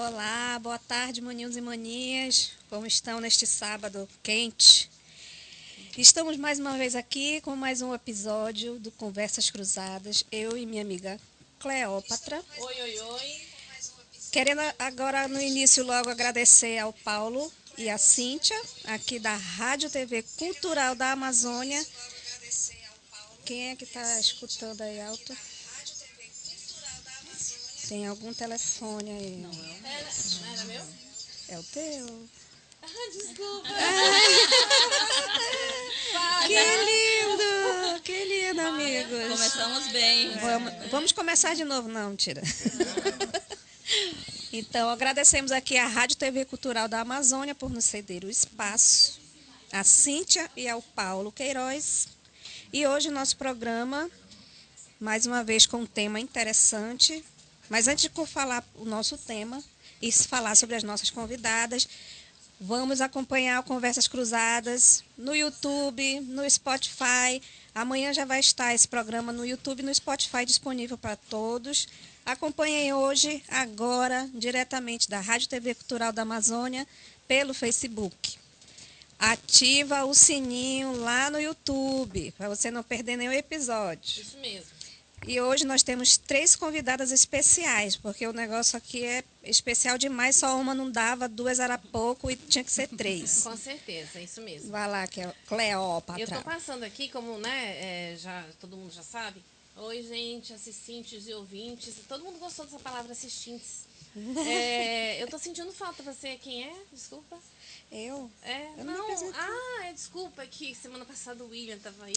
Olá, boa tarde, maninhos e maninhas. Como estão neste sábado quente? Estamos mais uma vez aqui com mais um episódio do Conversas Cruzadas. Eu e minha amiga Cleópatra. Oi, oi, oi. Querendo agora no início logo agradecer ao Paulo e à Cíntia, aqui da Rádio TV Cultural da Amazônia. Quem é que está escutando aí alto? Tem algum telefone aí? Não era meu? É o teu. Desculpa. Que lindo, amigos. Começamos bem. Vamos começar de novo, não, tira. Então, agradecemos aqui à Rádio TV Cultural da Amazônia por nos ceder o espaço, a Cíntia e ao Paulo Queiroz. E hoje nosso programa, mais uma vez com um tema interessante. Mas antes de falar o nosso tema e falar sobre as nossas convidadas, vamos acompanhar o Conversas Cruzadas no YouTube, no Spotify. Amanhã já vai estar esse programa no YouTube e no Spotify disponível para todos. Acompanhem hoje, agora, diretamente da Rádio TV Cultural da Amazônia, pelo Facebook. Ativa o sininho lá no YouTube, para você não perder nenhum episódio. Isso mesmo. E hoje nós temos 3 convidadas especiais, porque o negócio aqui é especial demais, só uma não dava, 2 era pouco e tinha que ser 3. Com certeza, é isso mesmo. Vai lá, que é Cleópatra. Eu tô passando aqui, como já, todo mundo já sabe. Oi, gente, assistentes e ouvintes. Todo mundo gostou dessa palavra assistentes. Eu tô sentindo falta. Você quem é? Desculpa. Eu? Eu não me Não. apresentei. Desculpa, que semana passada o William tava aí.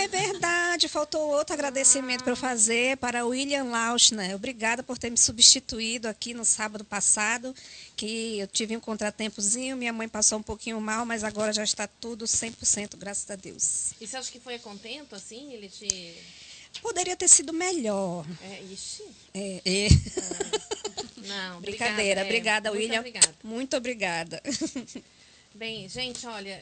É verdade. Faltou outro agradecimento para eu fazer para o William Lauschner. Obrigada por ter me substituído aqui no sábado passado, que eu tive um contratempozinho, minha mãe passou um pouquinho mal, mas agora já está tudo 100%, graças a Deus. E você acha que foi a contento, assim? Ele te... Poderia ter sido melhor. Ixi. Não, Brincadeira. Obrigada, muito William. Obrigada. Muito obrigada. Bem, gente, olha,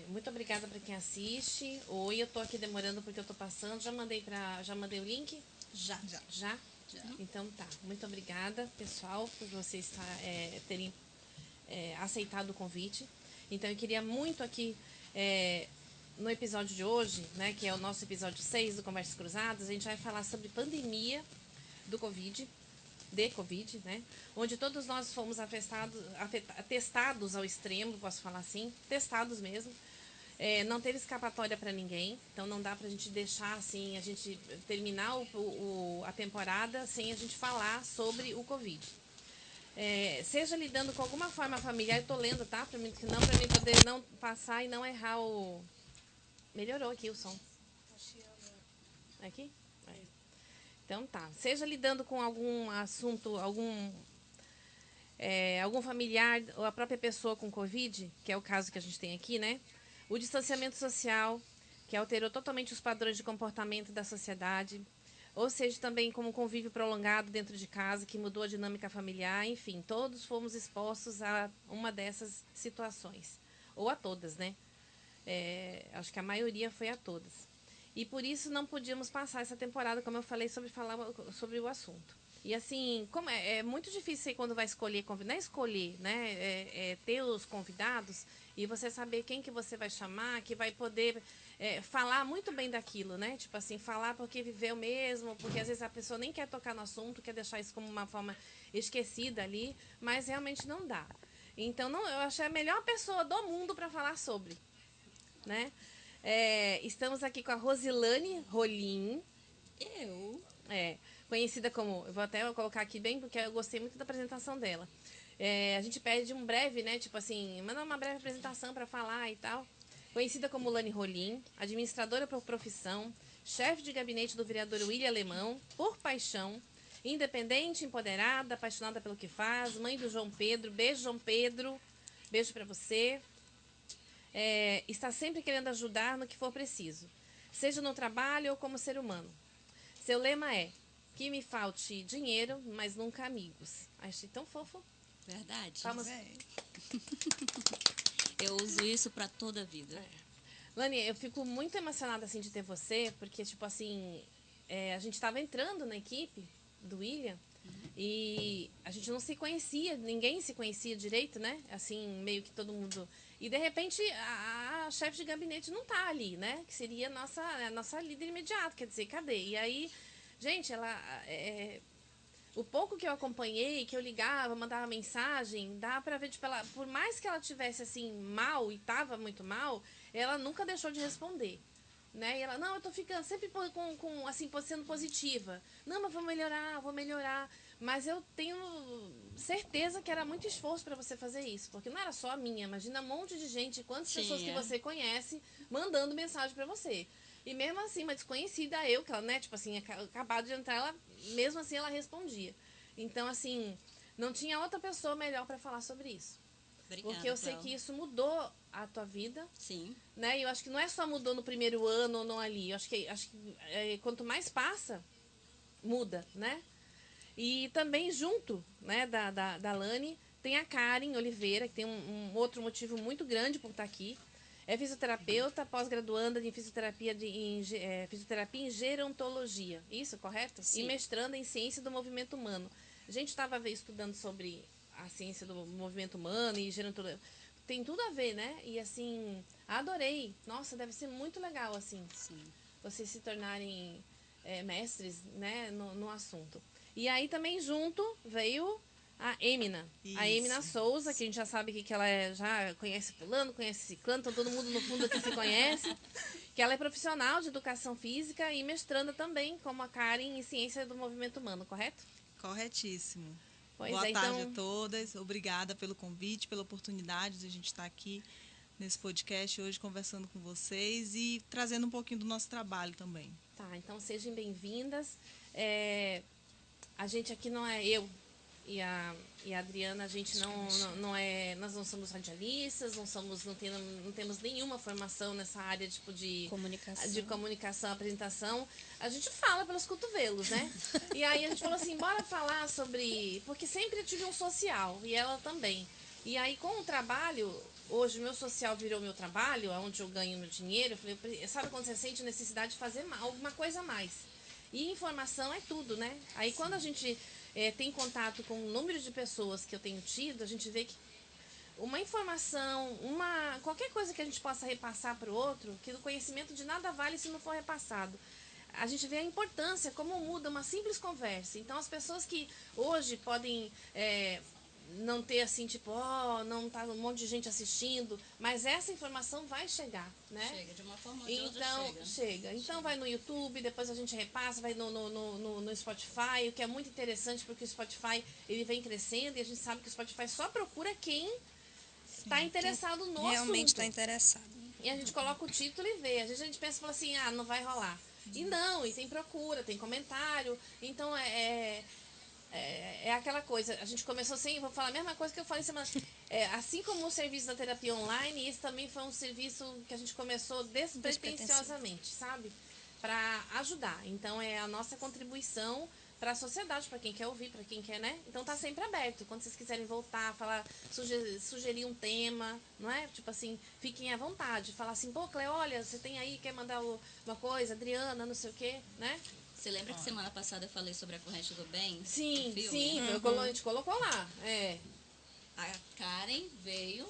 muito obrigada para quem assiste. Oi, eu tô aqui demorando porque eu tô passando. Já mandei o link? Já. Já? Então tá. Muito obrigada, pessoal, por vocês terem aceitado o convite. Então eu queria muito aqui, no episódio de hoje, né, que é o nosso episódio 6 do Conversas Cruzadas, a gente vai falar sobre pandemia do Covid, né? Onde todos nós fomos testados ao extremo, posso falar assim, testados mesmo. Não teve escapatória para ninguém, então não dá para a gente deixar assim, a gente terminar a temporada sem a gente falar sobre o Covid. Seja lidando com alguma forma familiar, eu tô lendo, tá? Para mim poder não passar e não errar o... Melhorou aqui o som. Aqui? Então tá. Seja lidando com algum assunto, algum familiar ou a própria pessoa com Covid, que é o caso que a gente tem aqui, né? O distanciamento social, que alterou totalmente os padrões de comportamento da sociedade. Ou seja, também como convívio prolongado dentro de casa, que mudou a dinâmica familiar. Enfim, todos fomos expostos a uma dessas situações. Ou a todas, né? Acho que a maioria foi a todas. E por isso não podíamos passar essa temporada, como eu falei, falar sobre o assunto. E assim, como é muito difícil aí quando vai escolher, não é escolher, né? Ter os convidados e você saber quem que você vai chamar, que vai poder falar muito bem daquilo, né? Tipo assim, falar porque viveu mesmo, porque às vezes a pessoa nem quer tocar no assunto, quer deixar isso como uma forma esquecida ali, mas realmente não dá. Então, eu achei a melhor pessoa do mundo para falar sobre, né? Estamos aqui com a Rosilane Rolim. Conhecida como... Eu vou até colocar aqui bem, porque eu gostei muito da apresentação dela. A gente pede um breve, né? Tipo assim, manda uma breve apresentação para falar e tal. Conhecida como Lani Rolim, administradora por profissão, chefe de gabinete do vereador William Alemão, por paixão, independente, empoderada, apaixonada pelo que faz, mãe do João Pedro. Beijo, João Pedro. Beijo para você. Está sempre querendo ajudar no que for preciso, seja no trabalho ou como ser humano. Seu lema é: que me falte dinheiro, mas nunca amigos. Achei tão fofo. Verdade. Palmas. Eu uso isso para toda a vida. Lani, eu fico muito emocionada assim de ter você, porque tipo assim, a gente estava entrando na equipe, do William, e a gente não se conhecia, ninguém se conhecia direito, né? Assim, meio que todo mundo... E, de repente, a chefe de gabinete não tá ali, né? Que seria a nossa líder imediata, quer dizer, cadê? E aí, gente, o pouco que eu acompanhei, que eu ligava, mandava mensagem, dá pra ver, tipo, por mais que ela tivesse, assim, mal, e tava muito mal, ela nunca deixou de responder. Né? E ela, não, eu tô ficando sempre assim, sendo positiva. Não, mas vou melhorar. Mas eu tenho certeza que era muito esforço para você fazer isso. Porque não era só a minha. Imagina um monte de gente, quantas pessoas que você conhece, mandando mensagem para você. E mesmo assim, uma desconhecida que ela, né, tipo assim, acabado de entrar, ela, mesmo assim, ela respondia. Então, assim, não tinha outra pessoa melhor para falar sobre isso. Obrigada, porque eu sei que isso mudou a tua vida. Sim. Né? E eu acho que não é só mudou no primeiro ano ou não ali. Eu acho que quanto mais passa, muda, né? E também junto, né, da Lani, tem a Karen Oliveira, que tem um outro motivo muito grande por estar aqui. É fisioterapeuta, pós-graduanda em fisioterapia, fisioterapia em gerontologia. Isso, correto? Sim. E mestranda em ciência do movimento humano. A gente estava estudando sobre a ciência do movimento humano e gerontologia. Tem tudo a ver, né? E assim, adorei. Nossa, deve ser muito legal, assim, Sim. vocês se tornarem mestres, né, no assunto. E aí também junto veio a Emina. Isso. A Emina Souza, que a gente já sabe que ela já conhece fulano, conhece ciclano, então todo mundo no fundo aqui se conhece. Que ela é profissional de educação física e mestranda também, como a Karen, em ciência do movimento humano, correto? Corretíssimo. Pois Boa é, tarde então... a todas. Obrigada pelo convite, pela oportunidade de a gente estar aqui nesse podcast hoje conversando com vocês e trazendo um pouquinho do nosso trabalho também. Tá, então sejam bem-vindas. A gente aqui não é eu e a Adriana, a gente não é, nós não somos radialistas, não temos nenhuma formação nessa área tipo de comunicação, apresentação. A gente fala pelos cotovelos, né? E aí a gente falou assim, bora falar sobre, porque sempre eu tive um social e ela também. E aí com o trabalho, hoje meu social virou meu trabalho, onde eu ganho meu dinheiro. Eu falei, sabe quando você sente necessidade de fazer alguma coisa a mais? E informação é tudo, né? Aí quando a gente tem contato com o número de pessoas que eu tenho tido, a gente vê que uma informação, qualquer coisa que a gente possa repassar para o outro, que o conhecimento de nada vale se não for repassado. A gente vê a importância, como muda uma simples conversa. Então, as pessoas que hoje podem não ter assim, tipo, não tá um monte de gente assistindo, mas essa informação vai chegar, né? Chega, de uma forma ou de outra chega. Então vai no YouTube, depois a gente repassa, vai no Spotify, o que é muito interessante, porque o Spotify ele vem crescendo e a gente sabe que o Spotify só procura quem está interessado no realmente assunto. está interessado. E a gente coloca o título e vê. Às vezes a gente pensa e fala assim, não vai rolar. E não, e tem procura, tem comentário. Então é aquela coisa, a gente começou assim, vou falar a mesma coisa que eu falei semana. Assim como o serviço da terapia online, esse também foi um serviço que a gente começou despretensiosamente, sabe? Para ajudar. Então é a nossa contribuição para a sociedade, para quem quer ouvir, para quem quer, né? Então tá sempre aberto. Quando vocês quiserem voltar, falar, sugerir um tema, não é? Tipo assim, fiquem à vontade. Falar assim, pô, Cleo, olha, você tem aí, quer mandar uma coisa, Adriana, não sei o quê, né? Você lembra que semana passada eu falei sobre a Corrente do Bem? Sim, filme? sim, a gente colocou lá. A Karen veio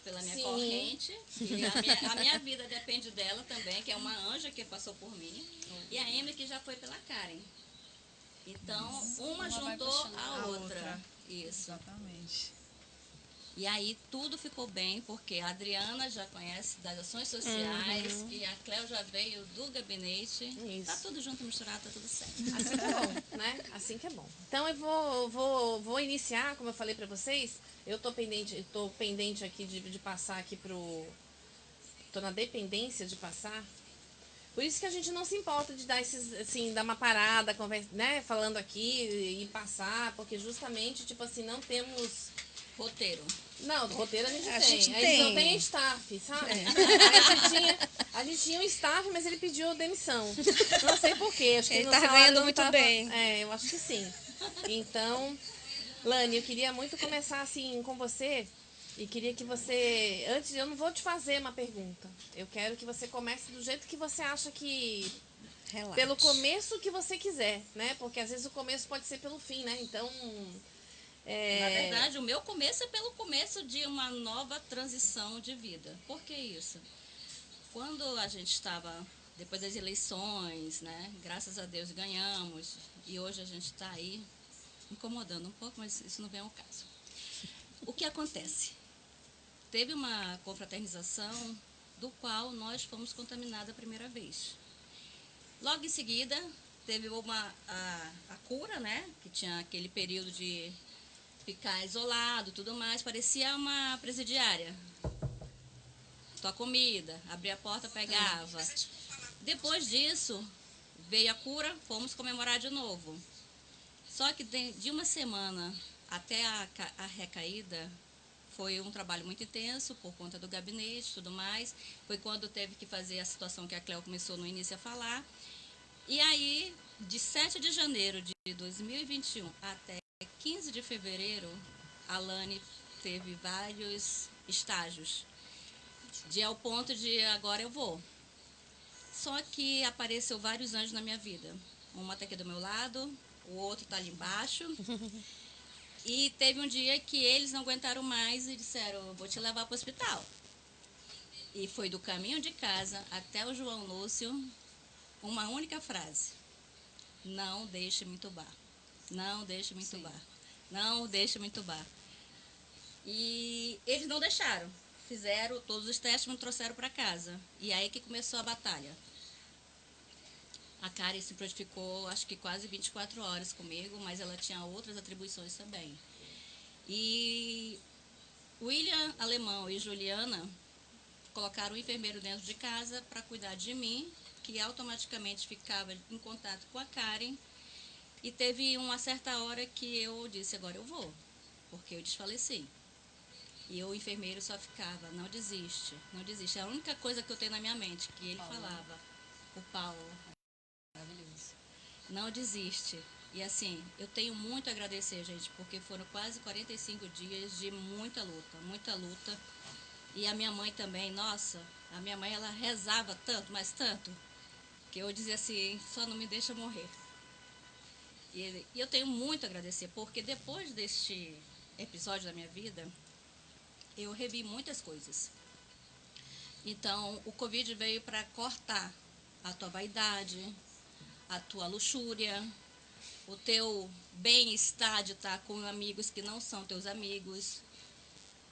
pela minha Sim. corrente, e a minha vida depende dela também, que é uma anja que passou por mim, e a Emily que já foi pela Karen. Então, uma juntou a outra. Isso. Exatamente. E aí tudo ficou bem, porque a Adriana já conhece das ações sociais, e a Cleo já veio do gabinete. Isso. Tá tudo junto, misturado, tá tudo certo. Assim que é bom, né? Assim que é bom. Então eu vou iniciar, como eu falei pra vocês, eu tô pendente aqui de passar aqui tô na dependência de passar. Por isso que a gente não se importa de dar dar uma parada, conversa, né, falando aqui e passar, porque justamente, tipo assim, não temos Roteiro. Não, do roteiro a gente A tem. gente A gente não tem. tem staff, sabe? A gente tinha um staff, mas ele pediu demissão. Não sei porquê. Acho que Ele no tá salário ganhando não muito tava... bem. Eu acho que sim. Então, Lani, eu queria muito começar assim com você. E queria que você... Antes, eu não vou te fazer uma pergunta. Eu quero que você comece do jeito que você acha que Relaxe. pelo começo que você quiser, né? Porque às vezes o começo pode ser pelo fim, né? Então, Na verdade, o meu começo é pelo começo de uma nova transição de vida. Por que isso? Quando a gente estava, depois das eleições, né? Graças a Deus ganhamos. E hoje a gente está aí incomodando um pouco, mas isso não vem ao caso. O que acontece? Teve uma confraternização do qual nós fomos contaminados a primeira vez. Logo em seguida, teve a cura, né? Que tinha aquele período de ficar isolado, tudo mais. Parecia uma presidiária. Tua comida, abria a porta, pegava. Depois disso, veio a cura, fomos comemorar de novo. Só que de uma semana até a recaída, foi um trabalho muito intenso por conta do gabinete e tudo mais. Foi quando teve que fazer a situação que a Cleo começou no início a falar. E aí, de 7 de janeiro de 2021 até 15 de fevereiro, a Lani teve vários estágios. Ao ponto de agora eu vou. Só que apareceu vários anjos na minha vida. Uma está aqui do meu lado, o outro está ali embaixo. E teve um dia que eles não aguentaram mais e disseram, vou te levar para o hospital. E foi do caminho de casa até o João Lúcio, uma única frase. Não deixe me entubar. Não deixe me entubar. Não deixe me entubar. E eles não deixaram. Fizeram todos os testes e me trouxeram para casa. E aí que começou a batalha. A Karen se prontificou, acho que quase 24 horas comigo, mas ela tinha outras atribuições também. E William Alemão e Juliana colocaram o enfermeiro dentro de casa para cuidar de mim, que automaticamente ficava em contato com a Karen. E teve uma certa hora que eu disse, agora eu vou, porque eu desfaleci. E o enfermeiro só ficava, não desiste, não desiste. É a única coisa que eu tenho na minha mente, que ele falava, o Paulo. Maravilhoso. Não desiste. E assim, eu tenho muito a agradecer, gente, porque foram quase 45 dias de muita luta, muita luta. E a minha mãe também, nossa, a minha mãe, ela rezava tanto, mas tanto, que eu dizia assim, só não me deixa morrer. E eu tenho muito a agradecer, porque depois deste episódio da minha vida, eu revi muitas coisas. Então, o Covid veio para cortar a tua vaidade, a tua luxúria, o teu bem-estar de estar com amigos que não são teus amigos,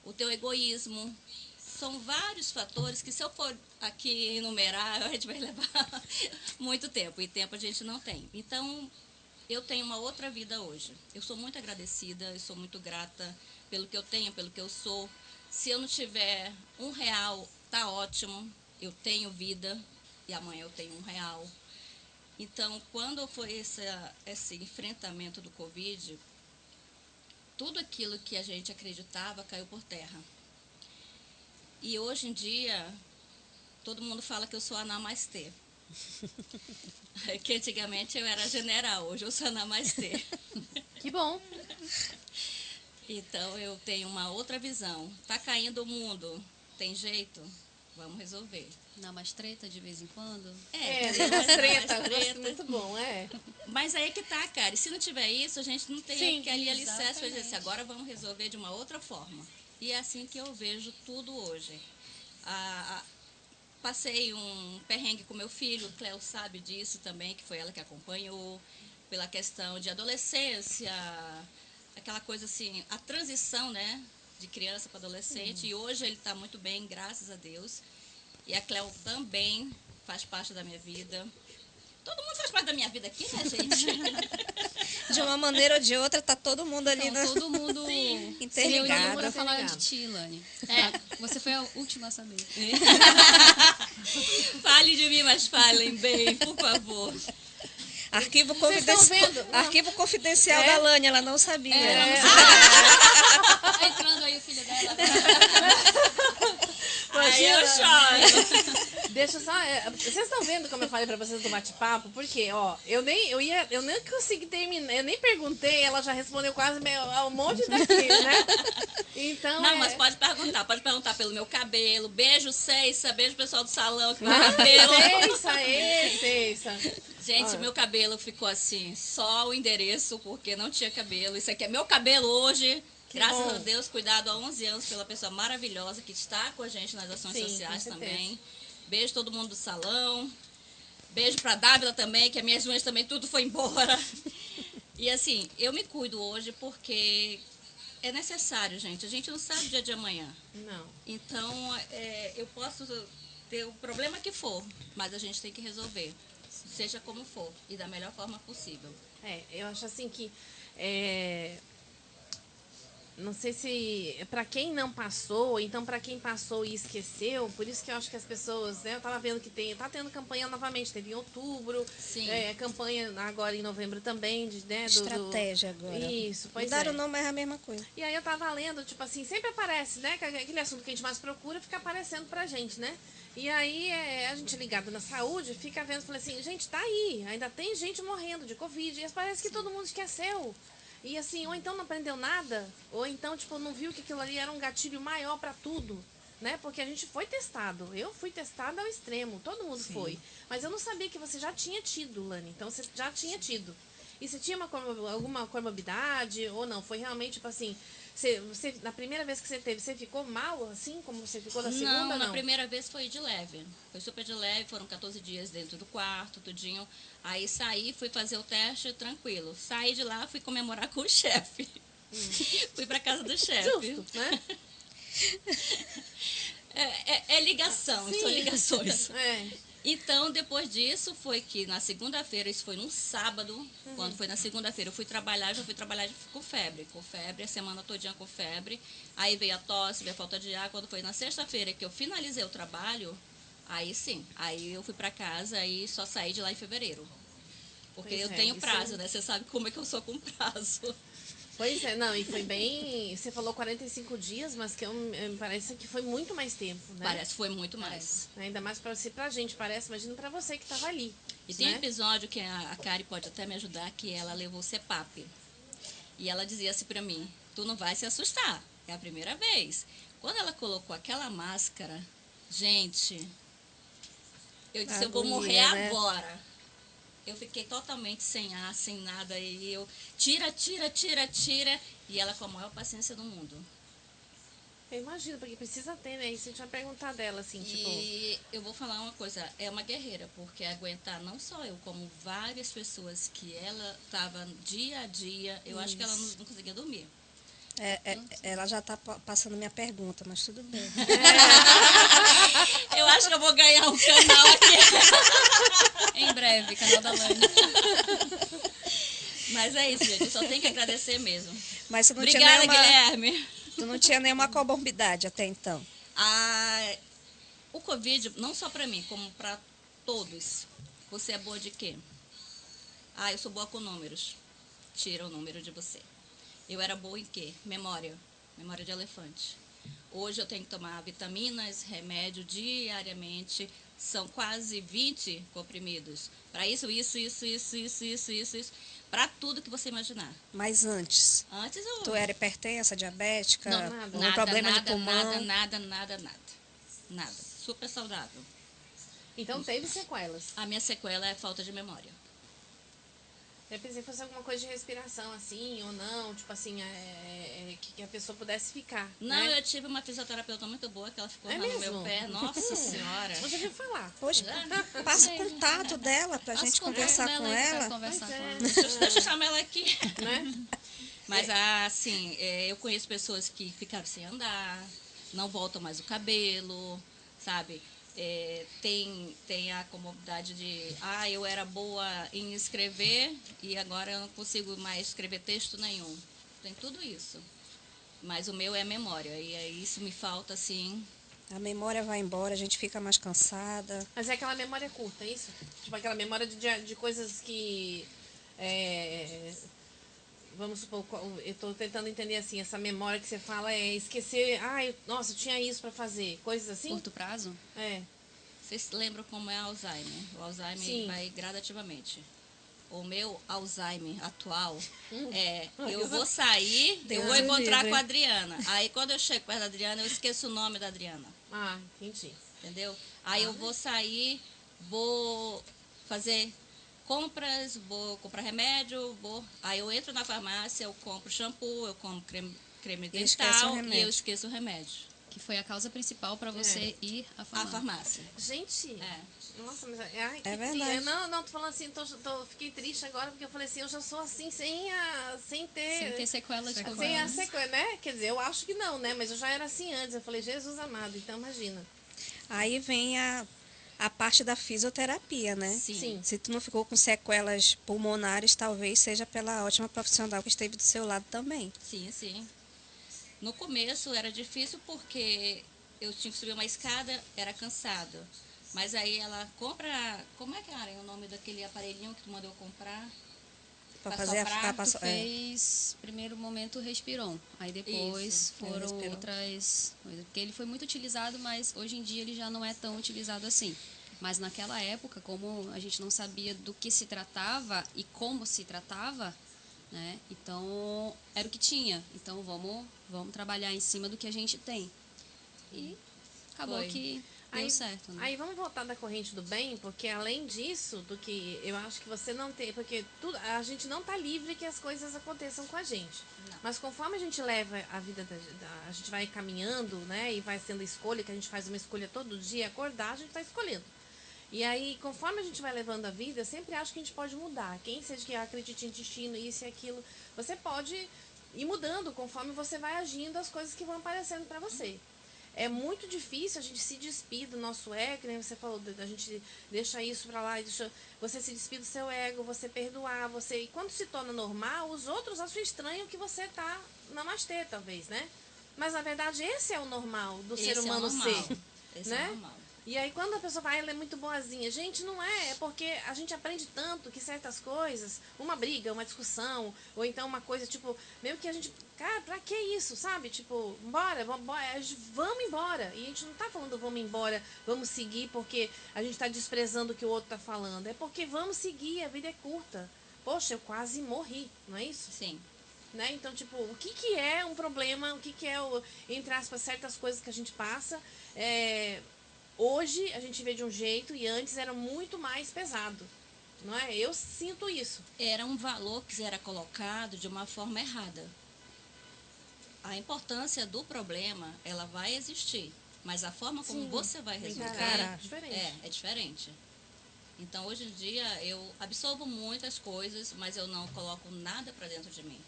o teu egoísmo. São vários fatores que, se eu for aqui enumerar, a gente vai levar muito tempo, e tempo a gente não tem. Então, eu tenho uma outra vida hoje. Eu sou muito agradecida, eu sou muito grata pelo que eu tenho, pelo que eu sou. Se eu não tiver R$1, tá ótimo, eu tenho vida, e amanhã eu tenho R$1. Então, quando foi esse enfrentamento do Covid, tudo aquilo que a gente acreditava caiu por terra. E hoje em dia, todo mundo fala que eu sou a Namastê. Que antigamente eu era general, hoje eu sou a Namastê. que bom. Então, eu tenho uma outra visão. Tá caindo o mundo, tem jeito? Vamos resolver. Dá umas treta de vez em quando? Tem umas treta, muito bom, Mas aí que tá, cara. E se não tiver isso, a gente não tem Sim, aquele alicerce para dizer assim, agora vamos resolver de uma outra forma. E é assim que eu vejo tudo hoje. Passei um perrengue com meu filho, Cleo sabe disso também, que foi ela que acompanhou, pela questão de adolescência, aquela coisa assim, a transição, né, de criança para adolescente. E hoje ele está muito bem, graças a Deus. E a Cleo também faz parte da minha vida. Todo mundo faz parte da minha vida aqui, né, gente? De uma maneira ou de outra, tá todo mundo ali, Então, todo mundo se reuniu interligado. para falar de ti, Lani. Você foi a última a saber. Fale de mim, mas falem bem, por favor. Arquivo, estão vendo? Arquivo confidencial da Lani, ela não sabia. Tá entrando aí o filho dela. Aí eu choro. Deixa só. Vocês estão vendo como eu falei pra vocês do bate-papo? Porque, ó, eu nem consegui terminar, eu nem perguntei, ela já respondeu quase um monte daqui, né? Então, Não, mas pode perguntar pelo meu cabelo. Beijo, Ceissa, beijo pessoal do salão que meu cabelo. Ceissa. Gente, meu cabelo ficou assim, só o endereço, porque não tinha cabelo. Isso aqui é meu cabelo hoje. Graças bom. a Deus, cuidado há 11 anos pela pessoa maravilhosa que está com a gente nas ações Sim, sociais com certeza. também. Beijo todo mundo do salão. Beijo pra Dávila também, que as minhas unhas também tudo foi embora. E assim, eu me cuido hoje porque é necessário, gente. A gente não sabe o dia de amanhã. Não. Então, eu posso ter o problema que for, mas a gente tem que resolver, seja como for, e da melhor forma possível. Eu acho assim que não sei se para quem não passou, então para quem passou e esqueceu, por isso que eu acho que as pessoas, né, eu tava vendo que tá tendo campanha novamente, teve em outubro, Sim. Campanha agora em novembro também, né, Estratégia agora. Isso, pois Mudaram é. o nome, mas é a mesma coisa. E aí eu tava lendo, tipo assim, sempre aparece, né? que Aquele assunto que a gente mais procura fica aparecendo pra gente, né? E aí a gente ligado na saúde, fica vendo, fala assim, gente, tá aí, ainda tem gente morrendo de Covid, e parece que todo mundo esqueceu. E assim, ou então não aprendeu nada, ou então, tipo, não viu que aquilo ali era um gatilho maior pra tudo, né? Porque a gente foi testado. Eu fui testada ao extremo, todo mundo foi. Mas eu não sabia que você já tinha tido, Lani. Então você já tinha tido. E você tinha alguma comorbidade ou não? Foi realmente, tipo assim, você, na primeira vez que você teve, você ficou mal, assim, como você ficou na segunda, Não, não? na primeira vez foi de leve. Foi super de leve, foram 14 dias dentro do quarto, tudinho. Aí saí, fui fazer o teste tranquilo. Saí de lá, fui comemorar com o chefe. Fui pra casa do chefe. Justo, né? É ligação, são ligações. É. Então, depois disso, foi que na segunda-feira, isso foi num sábado, quando foi na segunda-feira, eu fui trabalhar, já fui trabalhar com febre, a semana todinha com febre, aí veio a tosse, veio a falta de ar, quando foi na sexta-feira que eu finalizei o trabalho, aí sim, aí eu fui pra casa e só saí de lá em fevereiro, porque Pois eu é, tenho isso prazo, é- né, você sabe como é que eu sou com prazo. Pois é, não, e foi bem. Você falou 45 dias, mas que parece que foi muito mais tempo, né? Parece, foi muito mais. Ainda mais pra gente, parece, imagina pra você que tava ali. E tem né? episódio que a Kari pode até me ajudar, que ela levou o CPAP. E ela dizia assim pra mim, tu não vai se assustar, é a primeira vez. Quando ela colocou aquela máscara, gente, eu disse, eu vou Agonia, morrer né? agora. Eu fiquei totalmente sem ar, sem nada, e eu tira, e ela com a maior paciência do mundo. Eu imagino, porque precisa ter, né? Isso a gente vai perguntar dela, assim, tipo. E eu vou falar uma coisa, é uma guerreira, porque aguentar não só eu, como várias pessoas que ela estava dia a dia, eu acho que ela não conseguia dormir. Ela já está passando minha pergunta, mas tudo bem. Eu acho que eu vou ganhar um canal aqui. Em breve, canal da Lani. Mas é isso, gente, só tem que agradecer mesmo. Mas tu não Obrigada, tinha nenhuma, Guilherme. tu não tinha nenhuma comorbidade até então. O Covid, não só para mim, como para todos, você é boa de quê? Eu sou boa com números. Tira o número de você. Eu era boa em quê? Memória de elefante. Hoje eu tenho que tomar vitaminas, remédio diariamente. São quase 20 comprimidos. Para isso. Para tudo que você imaginar. Mas antes, Antes eu... tu era hipertensa, diabética, Não, nada. algum problema de pulmão? Nada. Super saudável. Então teve sequelas. A minha sequela é falta de memória. Eu pensei que fosse alguma coisa de respiração, assim, ou não, tipo assim, que a pessoa pudesse ficar. Não, né? eu tive uma fisioterapeuta muito boa, que ela ficou É lá no mesmo? meu pé. Nossa Senhora. Eu já ouvi falar. Hoje, passa o contato dela pra gente conversar com aí, pra ela. conversar Pois com é. ela. Deixa eu chamar ela aqui. Né? Mas, assim, eu conheço pessoas que ficaram sem andar, não voltam mais o cabelo, sabe? Tem a comorbidade de, eu era boa em escrever e agora eu não consigo mais escrever texto nenhum. Tem tudo isso. Mas o meu é a memória, e aí isso me falta, assim. A memória vai embora, a gente fica mais cansada. Mas é aquela memória curta, é isso? Tipo, aquela memória de coisas que... vamos supor, eu estou tentando entender assim, essa memória que você fala é esquecer, nossa, eu tinha isso para fazer, coisas assim? Curto prazo? É. Vocês lembram como é Alzheimer? O Alzheimer Sim. vai gradativamente. o meu Alzheimer atual, eu vou sair, eu Deus vou me encontrar livre. com a Adriana. Aí quando eu chego perto da Adriana, eu esqueço o nome da Adriana. Ah, entendi. Entendeu? Aí eu vou sair, vou fazer compras, vou comprar remédio, aí eu entro na farmácia, eu compro shampoo, eu compro creme E esquece o dental e remédio. eu esqueço o remédio. Que foi a causa principal para você ir à A farmácia. farmácia. Gente, É. nossa, mas ai, que verdade. Não, tô falando assim, fiquei triste agora porque eu falei assim, eu já sou assim sem ter. Sem ter sequelas de Sequelas. Sem a Covid. sequência, né? Quer dizer, eu acho que não, né? Mas eu já era assim antes. Eu falei, Jesus amado, então imagina. Aí vem a parte da fisioterapia, né? Sim. Se tu não ficou com sequelas pulmonares, talvez seja pela ótima profissional que esteve do seu lado também. Sim, sim. No começo era difícil porque eu tinha que subir uma escada, era cansado. Mas aí ela compra. Como é que era o nome daquele aparelhinho que tu mandou comprar? Pra Pra fazer soprar, pra Tu so- fez, primeiro momento, Respiron. Aí depois Isso, foram Respiron. outras coisas. Porque ele foi muito utilizado, mas hoje em dia ele já não é tão utilizado assim. Mas naquela época, como a gente não sabia do que se tratava e como se tratava, né? Então, era o que tinha. Então, vamos trabalhar em cima do que a gente tem. E acabou Foi. que deu certo, né? Aí vamos voltar da corrente do bem, porque além disso, do que eu acho que você não tem, porque a gente não tá livre que as coisas aconteçam com a gente. Não. Mas conforme a gente leva a vida, a gente vai caminhando, né, e vai sendo escolha, que a gente faz uma escolha todo dia, acordar, a gente tá escolhendo. E aí, conforme a gente vai levando a vida, eu sempre acho que a gente pode mudar. Quem seja que acredite em destino, isso e aquilo, você pode ir mudando conforme você vai agindo as coisas que vão aparecendo para você. É muito difícil a gente se despir do nosso ego, que nem você falou, a gente deixa isso pra lá, você se despir do seu ego, você perdoar, e quando se torna normal, os outros acham estranho que você tá namastê, talvez, né? Mas na verdade esse é o normal do ser Esse humano é o normal. ser, Esse né? é o normal. E aí quando a pessoa fala, ela é muito boazinha. Gente, não é porque a gente aprende tanto que certas coisas, uma briga, uma discussão, ou então uma coisa, tipo, meio que a gente, cara, pra que isso, sabe? Tipo, vamos embora. E a gente não tá falando vamos embora, vamos seguir porque a gente tá desprezando o que o outro tá falando. É porque vamos seguir, a vida é curta. Poxa, eu quase morri, não é isso? Sim. Né? Então, tipo, o que é um problema, o que é, entre aspas, certas coisas que a gente passa. Hoje a gente vê de um jeito e antes era muito mais pesado, não é? Eu sinto isso. Era um valor que era colocado de uma forma errada. A importância do problema, ela vai existir, mas a forma como Sim, você vai resolver encarar. Diferente. é diferente. Então, hoje em dia, eu absorvo muitas coisas, mas eu não coloco nada para dentro de mim.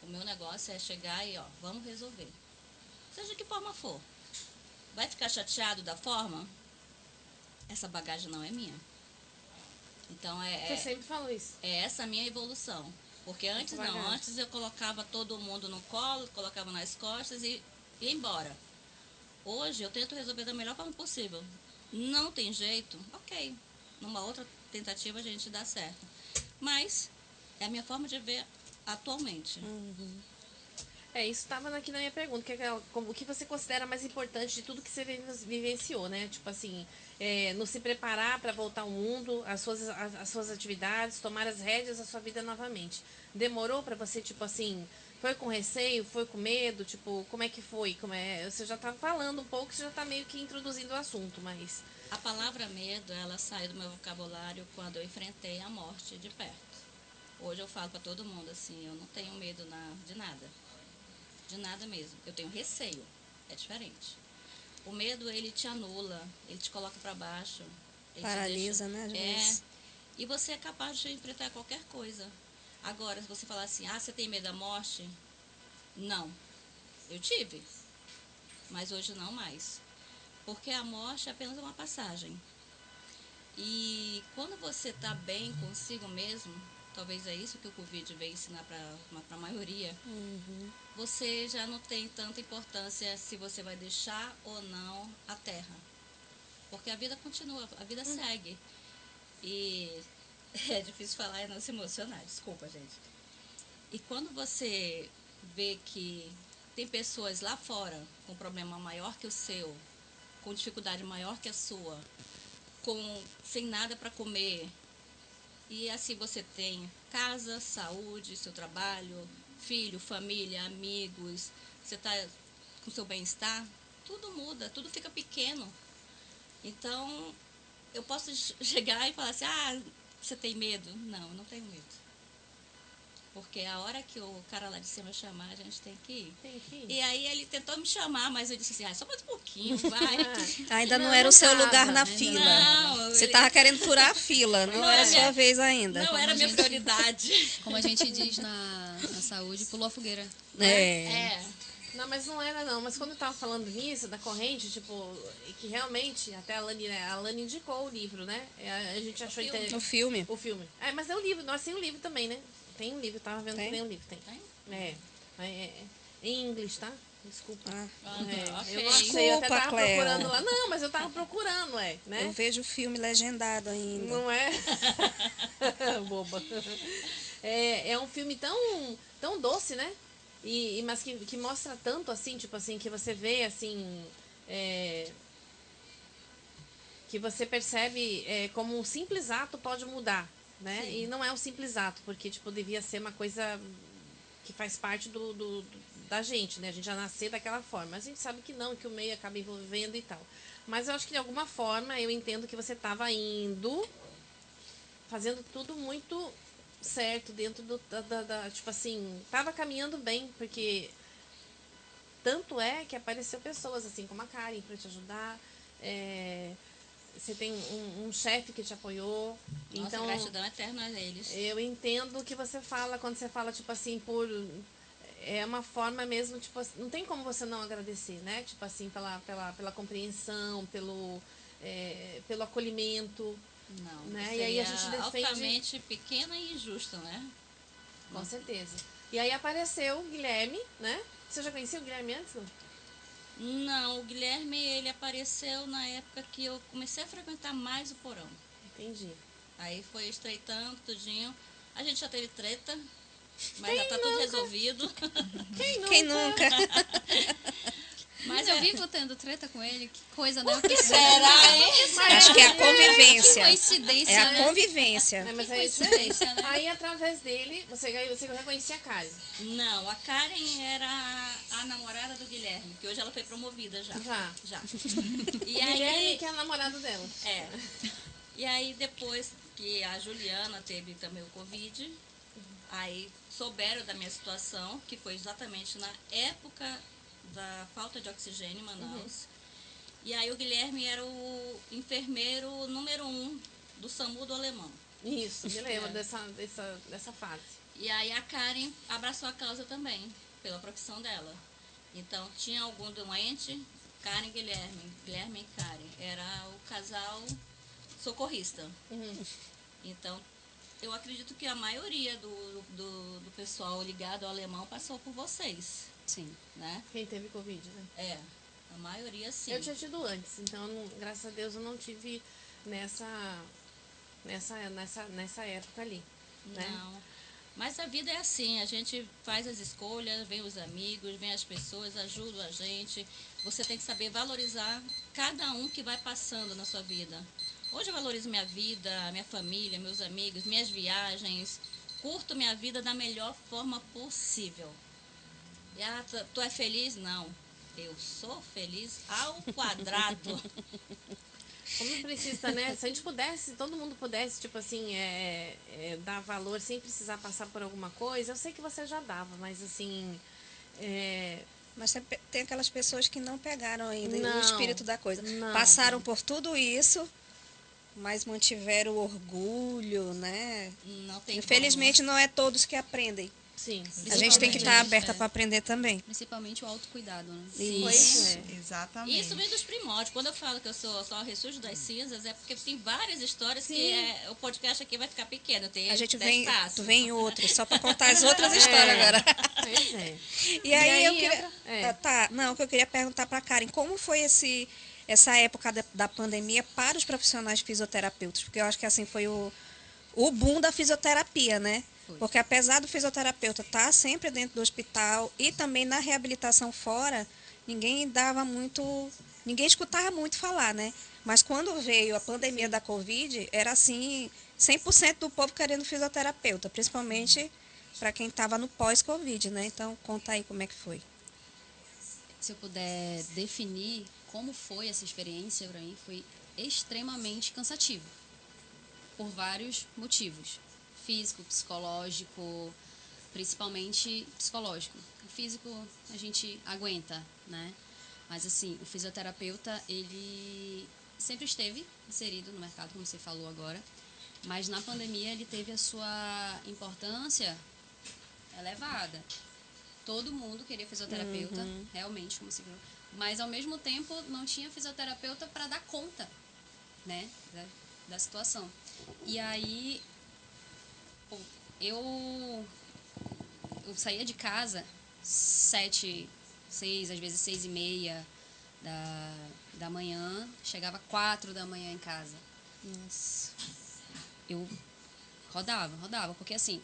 O meu negócio é chegar e, vamos resolver. Seja de que forma for. Vai ficar chateado da forma? Essa bagagem não é minha. Então, Você sempre falou isso. é essa a minha evolução. Porque antes não, bagagem. antes eu colocava todo mundo no colo, colocava nas costas e ia embora. Hoje eu tento resolver da melhor forma possível. Não tem jeito? Ok. Numa outra tentativa a gente dá certo. Mas é a minha forma de ver atualmente. Isso estava aqui na minha pergunta, o que você considera mais importante de tudo que você vivenciou, né? Tipo assim, nos se preparar para voltar ao mundo, as suas atividades, tomar as rédeas da sua vida novamente. Demorou para você, tipo assim, foi com receio, foi com medo, tipo, como é que foi? Você já tá falando um pouco, você já tá meio que introduzindo o assunto, mas... A palavra medo, ela saiu do meu vocabulário quando eu enfrentei a morte de perto. Hoje eu falo para todo mundo assim, eu não tenho medo de nada. De nada mesmo. Eu tenho receio. É diferente. O medo, ele te anula, ele te coloca para baixo. Ele Paralisa, te deixa, né, às vezes. E você é capaz de enfrentar qualquer coisa. Agora, se você falar assim, você tem medo da morte? Não. Eu tive. Mas hoje não mais. Porque a morte é apenas uma passagem. E quando você está bem consigo mesmo, talvez é isso que o Covid veio ensinar para a maioria, você já não tem tanta importância se você vai deixar ou não a terra. Porque a vida continua, a vida segue. E é difícil falar e não se emocionar, desculpa, gente. E quando você vê que tem pessoas lá fora com problema maior que o seu, com dificuldade maior que a sua, sem nada para comer, E assim você tem casa, saúde, seu trabalho, filho, família, amigos, você está com seu bem-estar, tudo muda, tudo fica pequeno. Então, eu posso chegar e falar assim, você tem medo? Não, eu não tenho medo. Porque a hora que o cara lá de cima chamar, a gente tem que ir. Tem que ir. E aí ele tentou me chamar, mas eu disse assim, só mais um pouquinho, vai. Ainda não Não, era não o seu tava, lugar na ainda fila. não. Você Ele- estava querendo furar a fila, não Não era era sua minha- vez ainda. Não era minha gente- prioridade. Como a gente diz na saúde, pulou a fogueira. É. Não, mas não era não. Mas quando eu tava falando nisso, da corrente, tipo, que realmente, até a Alane, né? A Alane indicou o livro, né? A gente achou filme. O filme. o filme. Mas é o livro, nós temos o livro também, né? Tem um livro, tava vendo Tem? que tem um livro, tem. Tem? Em inglês, tá? Desculpa. Ok. Eu não achei, eu até Desculpa, tava Cleo. procurando lá. Não, mas eu tava procurando, né? Eu vejo o filme legendado ainda. Não é? Boba. É um filme tão doce, né? Mas que mostra tanto, assim, tipo assim, que você vê, assim... que você percebe como um simples ato pode mudar, né? Sim. E não é um simples ato, porque, tipo, devia ser uma coisa que faz parte da gente, né? A gente já nascer daquela forma. Mas a gente sabe que não, que o meio acaba envolvendo e tal. Mas eu acho que, de alguma forma, eu entendo que você estava indo, fazendo tudo muito certo dentro tipo assim, tava caminhando bem, porque tanto é que apareceu pessoas assim como a Karen para te ajudar, você tem um chefe que te apoiou. Nossa, Então gratidão eterna a eles. eu entendo o que você fala quando você fala, tipo assim, é uma forma mesmo, tipo assim, não tem como você não agradecer, né? Tipo assim, pela compreensão, pelo acolhimento. Não, Né? seria E aí a gente defende- altamente pequena e injusta, né? Com certeza. E aí apareceu o Guilherme, né? Você já conhecia o Guilherme antes? Não? Não, o Guilherme, ele apareceu na época que eu comecei a frequentar mais o porão. Entendi. Aí foi estreitando tudinho. A gente já teve treta, mas já tá tudo resolvido. Quem nunca? Mas Mas eu vivo tendo treta com ele, que coisa, né? será, hein? Acho que é a Que convivência. coincidência, É a né? convivência. Mas Que aí, coincidência, né? aí através dele, você reconhecia a Karen. Não, a Karen era a namorada do Guilherme, que hoje ela foi promovida já. Já. E Guilherme, aí, que é a namorada dela. E aí depois que a Juliana teve também o Covid, aí souberam da minha situação, que foi exatamente na época da falta de oxigênio em Manaus. E aí o Guilherme era o enfermeiro número 1 do SAMU do Alemão. Isso, me lembro dessa fase. E aí a Karen abraçou a causa também, pela profissão dela. Então tinha algum doente, Karen e Guilherme, Guilherme e Karen. Era o casal socorrista. Então, eu acredito que a maioria do pessoal ligado ao alemão passou por vocês, Sim. né? Quem teve Covid, né? A maioria sim. Eu tinha tido antes, então, graças a Deus, eu não tive nessa época ali. Né? Não. Mas a vida é assim, a gente faz as escolhas, vem os amigos, vem as pessoas, ajudam a gente. Você tem que saber valorizar cada um que vai passando na sua vida. Hoje eu valorizo minha vida, minha família, meus amigos, minhas viagens. Curto minha vida da melhor forma possível. E tu é feliz? Não. Eu sou feliz ao quadrado. Como precisa, né? Se a gente pudesse, todo mundo pudesse, tipo assim, dar valor sem precisar passar por alguma coisa, eu sei que você já dava, mas assim. Mas tem aquelas pessoas que não pegaram ainda Não, o espírito da coisa. não. Passaram por tudo isso, mas mantiveram o orgulho, né? Não tem Infelizmente, não é todos que aprendem. Sim. A gente tem que estar aberta É. para aprender também. Principalmente o autocuidado, né? Pois é. Exatamente. Isso vem dos primórdios. Quando eu falo que eu sou só o ressurgio das cinzas, é porque tem várias histórias Sim. que o podcast aqui vai ficar pequeno. Tem A gente 10 vem, passos. tu vem em outros, só para contar as outras histórias agora. Pois é. E aí, aí eu queria, entra- não, o que eu queria perguntar para Karen, como foi essa época da pandemia para os profissionais fisioterapeutas? Porque eu acho que assim foi o boom da fisioterapia, né? Foi. Porque apesar do fisioterapeuta estar sempre dentro do hospital e também na reabilitação fora, ninguém escutava muito falar, né? Mas quando veio a pandemia da Covid, era assim, 100% do povo querendo fisioterapeuta, principalmente para quem estava no pós-Covid, né? Então, conta aí como é que foi. Se eu puder definir como foi essa experiência para mim, foi extremamente cansativo, por vários motivos. Físico, psicológico, principalmente psicológico. O físico a gente aguenta, né? Mas assim, o fisioterapeuta, ele sempre esteve inserido no mercado, como você falou agora, mas na pandemia ele teve a sua importância elevada. Todo mundo queria fisioterapeuta, realmente, como você falou, mas ao mesmo tempo não tinha fisioterapeuta para dar conta, né, da situação. E aí pô, eu saía de casa 7, 6, às vezes 6:30 da manhã, chegava 4 da manhã em casa. Nossa. Eu rodava, porque assim,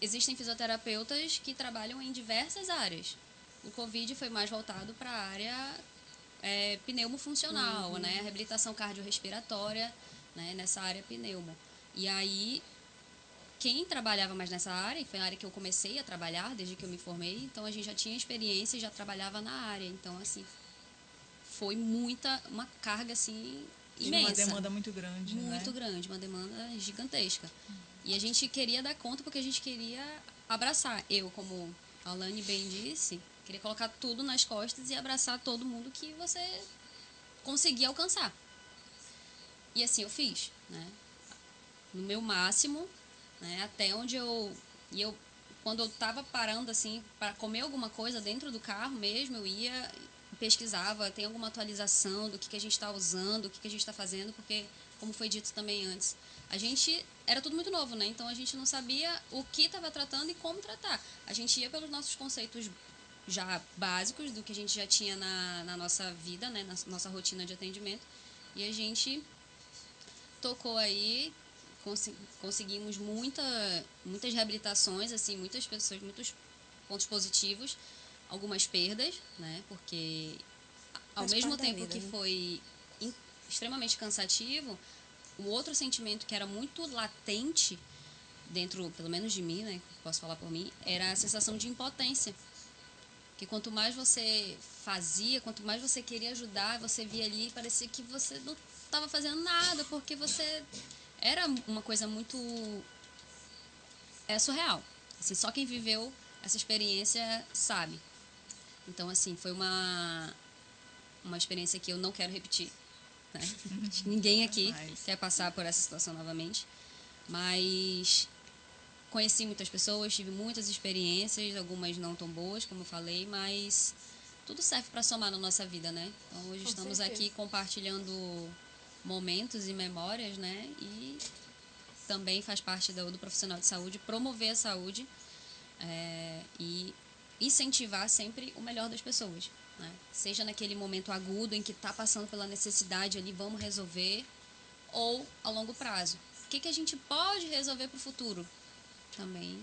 existem fisioterapeutas que trabalham em diversas áreas. O Covid foi mais voltado para a área pneumofuncional, né? Reabilitação cardiorrespiratória, né? Nessa área pneumo. E aí, quem trabalhava mais nessa área, foi a área que eu comecei a trabalhar desde que eu me formei, então a gente já tinha experiência e já trabalhava na área. Então, assim, foi uma carga, assim, Tinha imensa. uma demanda muito grande, Muito né? grande, uma demanda gigantesca. E a gente queria dar conta porque a gente queria abraçar. Eu, como a Alane bem disse, queria colocar tudo nas costas e abraçar todo mundo que você conseguia alcançar. E assim eu fiz, né? No meu máximo, né? Até onde quando eu estava parando assim para comer alguma coisa dentro do carro mesmo, eu ia pesquisava, tem alguma atualização do que a gente está usando, o que a gente está fazendo, porque, como foi dito também antes, a gente era tudo muito novo, né? Então a gente não sabia o que estava tratando e como tratar. A gente ia pelos nossos conceitos já básicos do que a gente já tinha na nossa vida, né? Na nossa rotina de atendimento, e a gente tocou aí, conseguimos muitas reabilitações, assim, muitas pessoas, muitos pontos positivos, algumas perdas, né? Porque ao Faz mesmo parte da tempo vida, que né? foi extremamente cansativo, um outro sentimento que era muito latente dentro, pelo menos de mim, né? Posso falar por mim, era a sensação de impotência. Que quanto mais você fazia, quanto mais você queria ajudar, você via ali, parecia que você não estava fazendo nada, porque você era uma coisa muito surreal. Assim, só quem viveu essa experiência sabe. Então, assim, foi uma experiência que eu não quero repetir. Né? Acho que ninguém aqui quer passar por essa situação novamente. Mas conheci muitas pessoas, tive muitas experiências, algumas não tão boas, como eu falei, mas tudo serve para somar na nossa vida, né? Então, hoje Com estamos certeza. aqui compartilhando momentos e memórias, né? E também faz parte do profissional de saúde promover a saúde e incentivar sempre o melhor das pessoas, né? Seja naquele momento agudo em que está passando pela necessidade ali, vamos resolver, ou a longo prazo. O que a gente pode resolver para o futuro? Também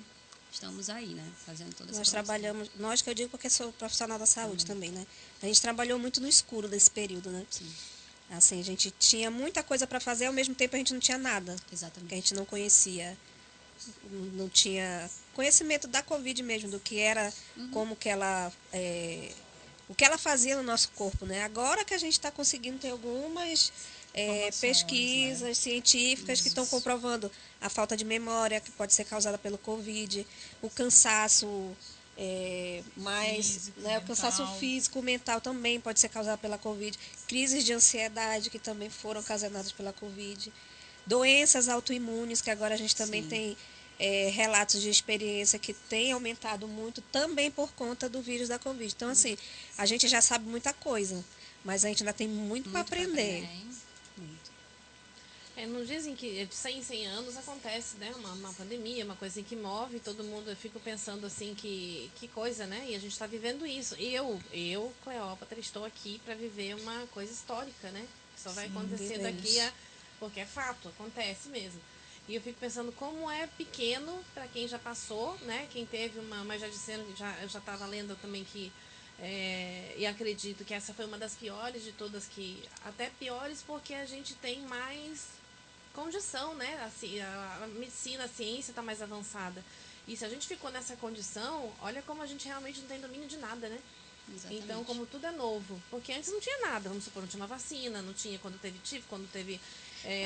estamos aí, né? Fazendo toda essa Nós promoção. trabalhamos, nós que eu digo porque sou profissional da saúde Também. também, né? A gente trabalhou muito no escuro desse período, né? Sim, Assim, a gente tinha muita coisa para fazer, ao mesmo tempo a gente não tinha nada, que a exatamente. gente não conhecia, não tinha conhecimento da Covid mesmo, do que era, como que ela, o que ela fazia no nosso corpo, né? Agora que a gente está conseguindo ter algumas Informações, pesquisas né? científicas que estão comprovando a falta de memória que pode ser causada pelo Covid, o cansaço mais, Físico, né, o cansaço mental. físico, mental também pode ser causado pela Covid, crises de ansiedade que também foram ocasionadas pela Covid, doenças autoimunes que agora a gente também Sim. tem relatos de experiência que tem aumentado muito também por conta do vírus da Covid. Então, assim, a gente já sabe muita coisa, mas a gente ainda tem muito para Muito pra aprender. Muito. Não dizem que de 100 em 100 anos acontece, né? Uma pandemia, uma coisa assim que move todo mundo. Eu fico pensando assim que coisa, né? E a gente está vivendo isso. Eu, Cleópatra, estou aqui para viver uma coisa histórica, né? Que só vai acontecer daqui a... Porque é fato, acontece mesmo. E eu fico pensando como é pequeno para quem já passou, né? Quem teve uma... Mas já disseram, eu já estava lendo também que... e acredito que essa foi uma das piores de todas, que até piores porque a gente tem mais condição, né? Assim, a medicina, a ciência está mais avançada. E se a gente ficou nessa condição, olha como a gente realmente não tem domínio de nada, né? Exatamente. Então, como tudo é novo. Porque antes não tinha nada, vamos supor, não tinha uma vacina, não tinha quando teve tifo, quando teve...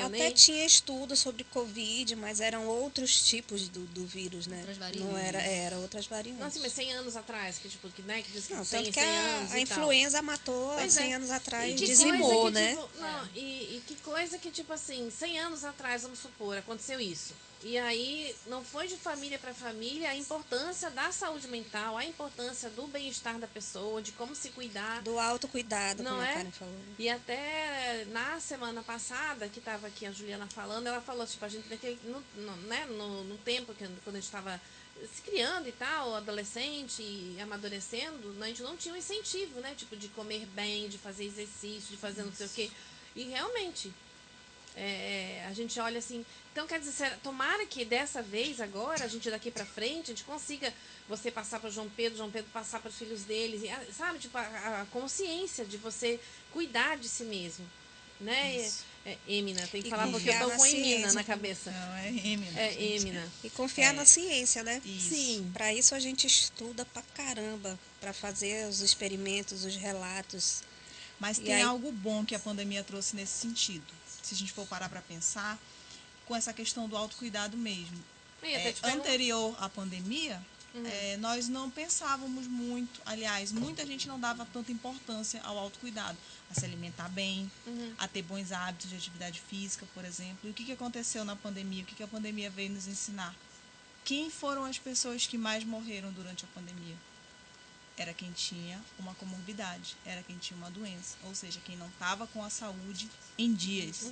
Até tinha estudo sobre Covid, mas eram outros tipos do vírus, né? Outras Não variantes. era outras variantes. Não, assim, mas 100 anos atrás, que tipo, que diz que Não, 100, tanto que 100 anos a e tal. influenza matou há Pois 100 é. anos atrás, E que dizimou, coisa que, né? tipo, não, e que coisa que, tipo assim, 100 anos atrás, vamos supor, aconteceu isso. E aí, não foi de família para família a importância da saúde mental, a importância do bem-estar da pessoa, de como se cuidar. Do autocuidado, Não como é? a Karen falou. E até na semana passada, que estava aqui a Juliana falando, ela falou, tipo, a gente no tempo quando a gente estava se criando e tal, adolescente e amadurecendo, a gente não tinha um incentivo, né? Tipo, de comer bem, de fazer exercício, de fazer não sei o quê. E realmente, a gente olha assim... Então, quer dizer, tomara que dessa vez, agora, a gente daqui pra frente, a gente consiga você passar para João Pedro passar para os filhos deles, sabe? Tipo, a consciência de você cuidar de si mesmo, né? Emina, tem que E falar porque eu confiar tô na com Emina ciência. na cabeça. Não, é Emina. Emina. E confiar na ciência, né? Isso. Sim. Para isso a gente estuda pra caramba, para fazer os experimentos, os relatos. Mas E tem aí- algo bom que a pandemia trouxe nesse sentido. Se a gente for parar para pensar, com essa questão do autocuidado mesmo. Eu ia até te perguntar. Anterior à pandemia, nós não pensávamos muito, aliás, muita gente não dava tanta importância ao autocuidado, a se alimentar bem, a ter bons hábitos de atividade física, por exemplo. E o que aconteceu na pandemia? O que a pandemia veio nos ensinar? Quem foram as pessoas que mais morreram durante a pandemia? Era quem tinha uma comorbidade, era quem tinha uma doença, ou seja, quem não estava com a saúde em dias.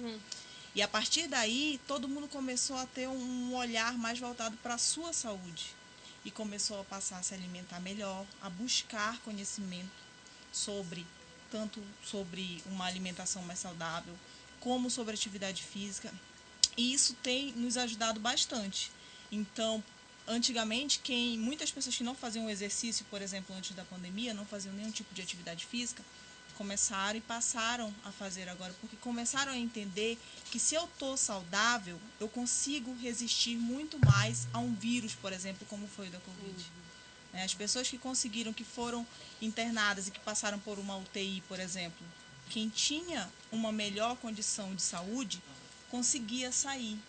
E a partir daí, todo mundo começou a ter um olhar mais voltado para a sua saúde. E começou a passar a se alimentar melhor, a buscar conhecimento tanto sobre uma alimentação mais saudável, como sobre atividade física. E isso tem nos ajudado bastante. Então, antigamente, muitas pessoas que não faziam exercício, por exemplo, antes da pandemia, não faziam nenhum tipo de atividade física, começaram e passaram a fazer agora, porque começaram a entender que se eu estou saudável, eu consigo resistir muito mais a um vírus, por exemplo, como foi o da Covid. As pessoas que conseguiram, que foram internadas e que passaram por uma UTI, por exemplo, quem tinha uma melhor condição de saúde, conseguia sair.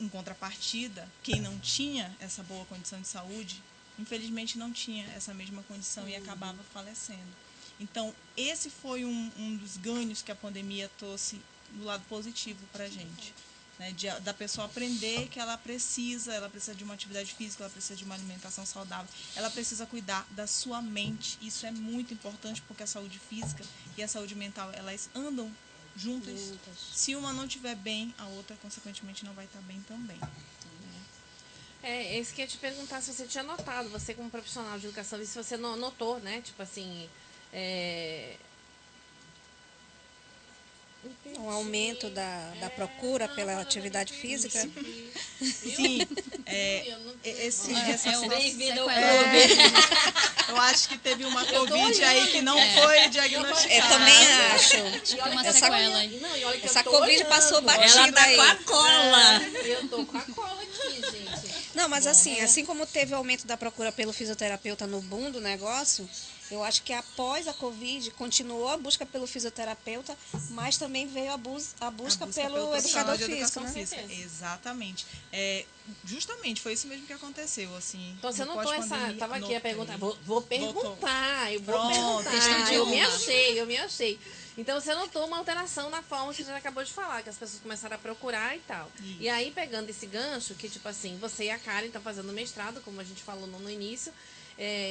Em contrapartida, quem não tinha essa boa condição de saúde, infelizmente não tinha essa mesma condição e acabava falecendo. Então, esse foi um dos ganhos que a pandemia trouxe do lado positivo para a gente. Né? Da pessoa aprender que ela precisa de uma atividade física, ela precisa de uma alimentação saudável, ela precisa cuidar da sua mente. Isso é muito importante porque a saúde física e a saúde mental, elas andam juntas. Se uma não estiver bem, a outra, consequentemente, não vai estar bem também. Esse que eu ia te perguntar se você tinha notado, você como profissional de educação, e se você não notou, né? Tipo assim, Um aumento da procura pela atividade física. Sim, essa Bem-vindo ao sequela. clube. eu acho que teve uma Covid aí que não foi diagnosticada. Eu também acho. Tipo uma Essa- sequela aí. Não, e olha que Essa eu tô Covid olhando. passou batida Ela tá aí. com a cola. Eu tô com a cola aqui, gente. Não, mas assim como teve o aumento da procura pelo fisioterapeuta no boom do negócio, eu acho que após a Covid continuou a busca pelo fisioterapeuta, mas também veio a busca pelo educador profissional de físico, educação né? física. Exatamente. Justamente, foi isso mesmo que aconteceu. Assim, Então você no notou essa. pós-pandemia, Tava aqui a notei. pergunta. Vou perguntar. Eu vou Pronto, questão perguntar. de Eu me achei. Então você notou uma alteração na forma que você já acabou de falar, que as pessoas começaram a procurar e tal. Isso. E aí, pegando esse gancho, que tipo assim, você e a Karen estão fazendo mestrado, como a gente falou no início,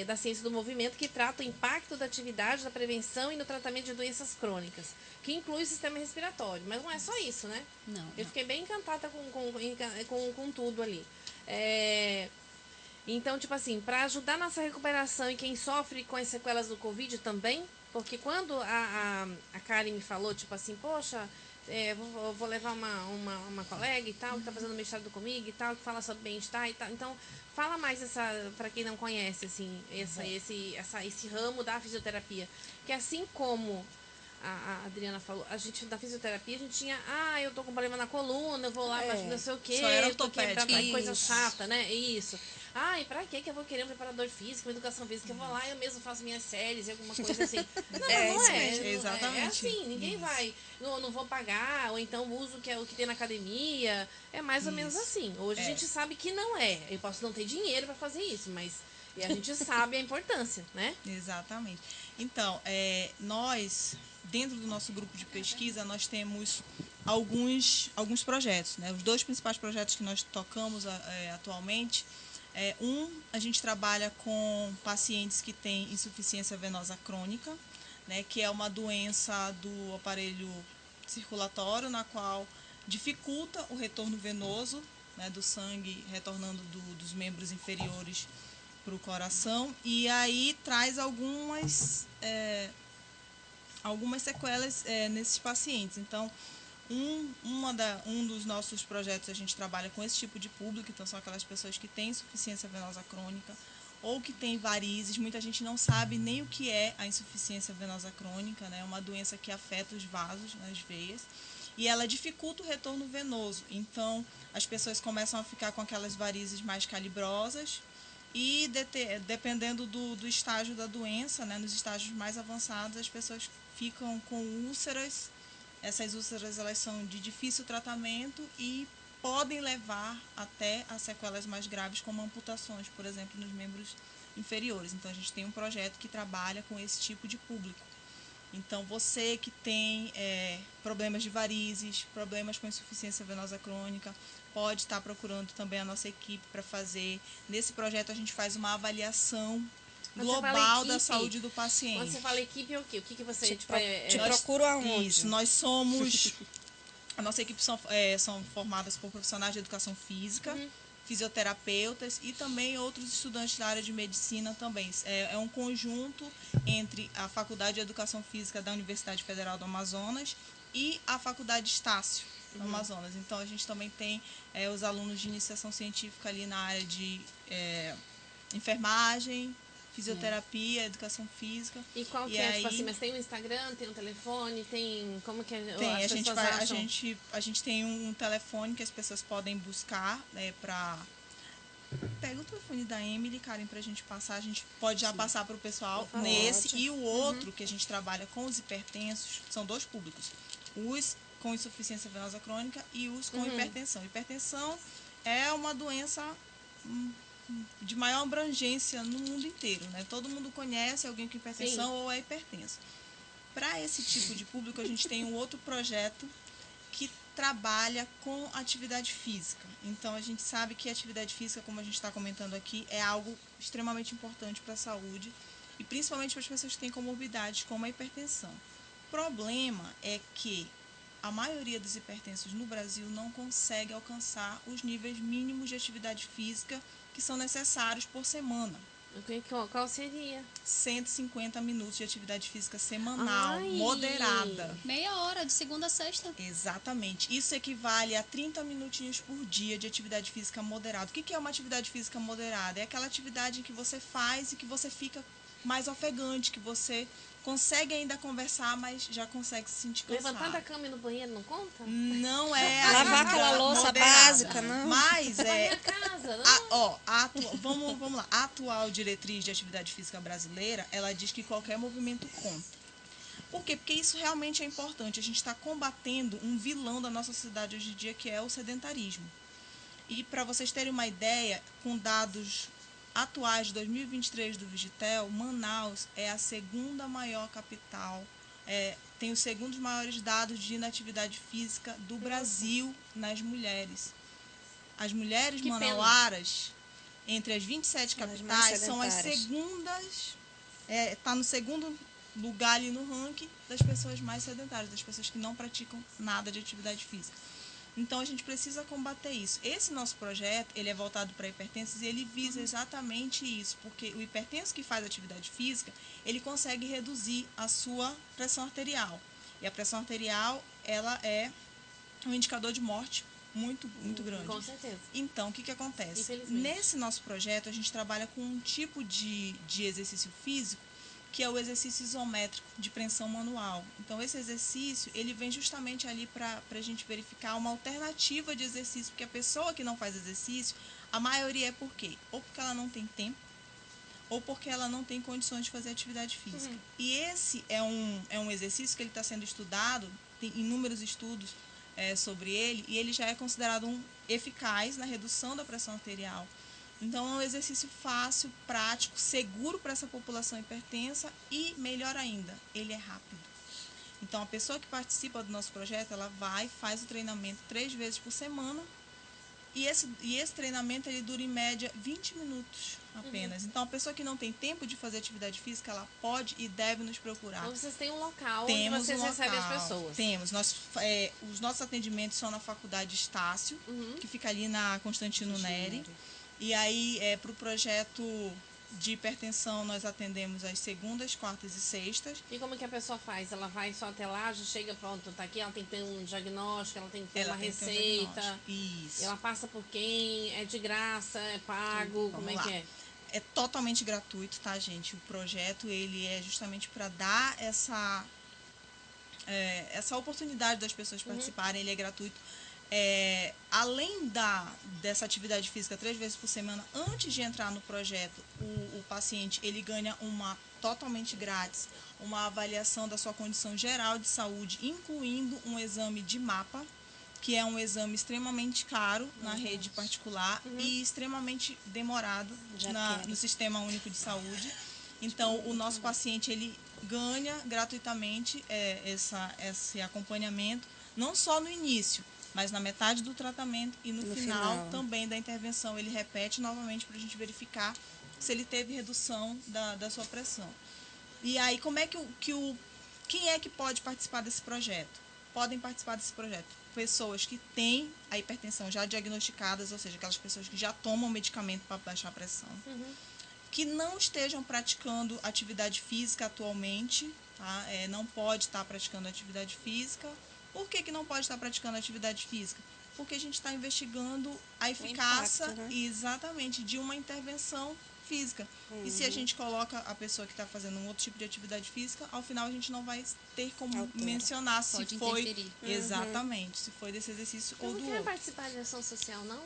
da ciência do movimento, que trata o impacto da atividade, da prevenção e no tratamento de doenças crônicas, que inclui o sistema respiratório. Mas não é só isso, né? Não. Eu fiquei bem encantada com tudo ali. Então, tipo assim, para ajudar nessa recuperação e quem sofre com as sequelas do Covid também, porque quando a Karen me falou, tipo assim, poxa, vou levar uma colega e tal, que tá fazendo mestrado comigo e tal, que fala sobre bem-estar e tal. Então, fala mais para quem não conhece, assim, esse ramo da fisioterapia. Que assim como a Adriana falou, a gente da fisioterapia, a gente tinha, eu tô com problema na coluna, eu vou lá, não sei o quê, Só era eu tô ortopédica. quebrada, coisa Isso. chata, né? Isso. E pra que eu vou querer um preparador físico, uma educação física? Eu vou lá, eu mesmo faço minhas séries e alguma coisa assim. Não, É não isso é. mesmo. É Exatamente. assim, ninguém Isso. vai, não vou pagar, ou então uso o que tem na academia. É mais ou menos Isso. assim. Hoje a gente sabe que não é. Eu posso não ter dinheiro pra fazer isso, mas a gente sabe a importância, né? Exatamente. Então, nós, dentro do nosso grupo de pesquisa, nós temos alguns projetos, né? Os 2 principais projetos que nós tocamos atualmente, a gente trabalha com pacientes que têm insuficiência venosa crônica, né? Que é uma doença do aparelho circulatório, na qual dificulta o retorno venoso, né, do sangue retornando dos membros inferiores para o coração, e aí traz algumas sequelas nesses pacientes. Então, um dos nossos projetos, a gente trabalha com esse tipo de público, então são aquelas pessoas que têm insuficiência venosa crônica ou que têm varizes. Muita gente não sabe nem o que é a insuficiência venosa crônica, né? É uma doença que afeta os vasos nas veias e ela dificulta o retorno venoso. Então, as pessoas começam a ficar com aquelas varizes mais calibrosas e, dependendo do estágio da doença, né, nos estágios mais avançados, as pessoas ficam com úlceras. Essas úlceras, elas são de difícil tratamento e podem levar até a sequelas mais graves, como amputações, por exemplo, nos membros inferiores. Então, a gente tem um projeto que trabalha com esse tipo de público. Então, você que tem problemas de varizes, problemas com insuficiência venosa crônica, pode estar procurando também a nossa equipe para fazer. Nesse projeto, a gente faz uma avaliação global da saúde do paciente. Quando você fala equipe, é o quê? O que você... Te procuro aonde? Isso, nós somos... A nossa equipe são formadas por profissionais de educação física, fisioterapeutas e também outros estudantes da área de medicina também. É um conjunto entre a Faculdade de Educação Física da Universidade Federal do Amazonas e a Faculdade Estácio do Amazonas. Então, a gente também tem os alunos de iniciação científica ali na área de enfermagem, fisioterapia, educação física. E qual que é, tipo assim, mas tem um Instagram, tem um telefone, tem... Como que tem, as pessoas acham? a gente tem um telefone que as pessoas podem buscar, para... Pega o telefone da Emily, Karen, pra gente passar. A gente pode já passar para o pessoal nesse. E o outro, que a gente trabalha com os hipertensos, são 2 públicos. Os com insuficiência venosa crônica e os com hipertensão. Hipertensão é uma doença de maior abrangência no mundo inteiro, né? Todo mundo conhece alguém com hipertensão ou é hipertenso. Para esse tipo de público, a gente tem um outro projeto que trabalha com atividade física. Então, a gente sabe que a atividade física, como a gente está comentando aqui, é algo extremamente importante para a saúde e principalmente para as pessoas que têm comorbidades, como a hipertensão. O problema é que a maioria dos hipertensos no Brasil não consegue alcançar os níveis mínimos de atividade física que são necessários por semana. Qual seria? 150 minutos de atividade física semanal, moderada. Meia hora, de segunda a sexta. Exatamente. Isso equivale a 30 minutinhos por dia de atividade física moderada. O que é uma atividade física moderada? É aquela atividade que você faz e que você fica mais ofegante, que você consegue ainda conversar, mas já consegue se sentir cansado. Levantar da cama e ir no banheiro não conta? Não é Lavar aquela louça moderada, básica, não. Mas Varrer a casa, não? vamos lá. A atual diretriz de atividade física brasileira, ela diz que qualquer movimento conta. Por quê? Porque isso realmente é importante. A gente está combatendo um vilão da nossa sociedade hoje em dia, que é o sedentarismo. E para vocês terem uma ideia, com dados atuais de 2023 do Vigitel, Manaus é a segunda maior capital, tem os segundos maiores dados de inatividade física do Brasil nas mulheres. As mulheres manauaras, entre as 27 capitais, são as segundas, está no segundo lugar ali no ranking das pessoas mais sedentárias, das pessoas que não praticam nada de atividade física. Então, a gente precisa combater isso. Esse nosso projeto, ele é voltado para hipertensos e ele visa exatamente isso, porque o hipertenso que faz atividade física, ele consegue reduzir a sua pressão arterial. E a pressão arterial, ela é um indicador de morte muito, muito grande. Com certeza. Então, o que acontece? Infelizmente. Nesse nosso projeto, a gente trabalha com um tipo de exercício físico que é o exercício isométrico de preensão manual. Então, esse exercício, ele vem justamente ali para a gente verificar uma alternativa de exercício, porque a pessoa que não faz exercício, a maioria é por quê? Ou porque ela não tem tempo, ou porque ela não tem condições de fazer atividade física. E esse é um exercício que ele está sendo estudado, tem inúmeros estudos sobre ele, e ele já é considerado eficaz na redução da pressão arterial. Então, é um exercício fácil, prático, seguro para essa população hipertensa e, melhor ainda, ele é rápido. Então, a pessoa que participa do nosso projeto, ela faz o treinamento 3 vezes por semana e esse treinamento ele dura, em média, 20 minutos apenas. Então, a pessoa que não tem tempo de fazer atividade física, ela pode e deve nos procurar. Então, vocês têm um local Temos onde vocês recebem as pessoas. Temos. Os nossos atendimentos são na Faculdade Estácio, que fica ali na Constantino Neri. E aí, para o projeto de hipertensão, nós atendemos às segundas, quartas e sextas. E como que a pessoa faz? Ela vai só até lá, já chega, pronto, tá aqui, ela tem que ter um diagnóstico, ela tem que ter uma receita. Isso. Ela passa por quem? É de graça? É pago? Como é que é? É totalmente gratuito, tá, gente? O projeto, ele é justamente para dar essa oportunidade das pessoas participarem, ele é gratuito. Além dessa atividade física 3 vezes por semana, antes de entrar no projeto, o paciente ele ganha totalmente grátis uma avaliação da sua condição geral de saúde, incluindo um exame de mapa, que é um exame extremamente caro na rede particular e extremamente demorado no Sistema Único de Saúde. Então, o nosso paciente ele ganha gratuitamente esse acompanhamento, não só no início, mas na metade do tratamento e no final também da intervenção. Ele repete novamente para a gente verificar se ele teve redução da sua pressão. E aí, como é quem é que pode participar desse projeto? Podem participar desse projeto pessoas que têm a hipertensão já diagnosticadas, ou seja, aquelas pessoas que já tomam medicamento para baixar a pressão, que não estejam praticando atividade física atualmente, tá? Não pode estar praticando atividade física. Por que não pode estar praticando atividade física? Porque a gente está investigando a eficácia exatamente de uma intervenção física. E se a gente coloca a pessoa que está fazendo um outro tipo de atividade física, ao final a gente não vai ter como mencionar se pode foi interferir. Exatamente, se foi desse exercício ou do Eu não quero outro. participar de ação social, não?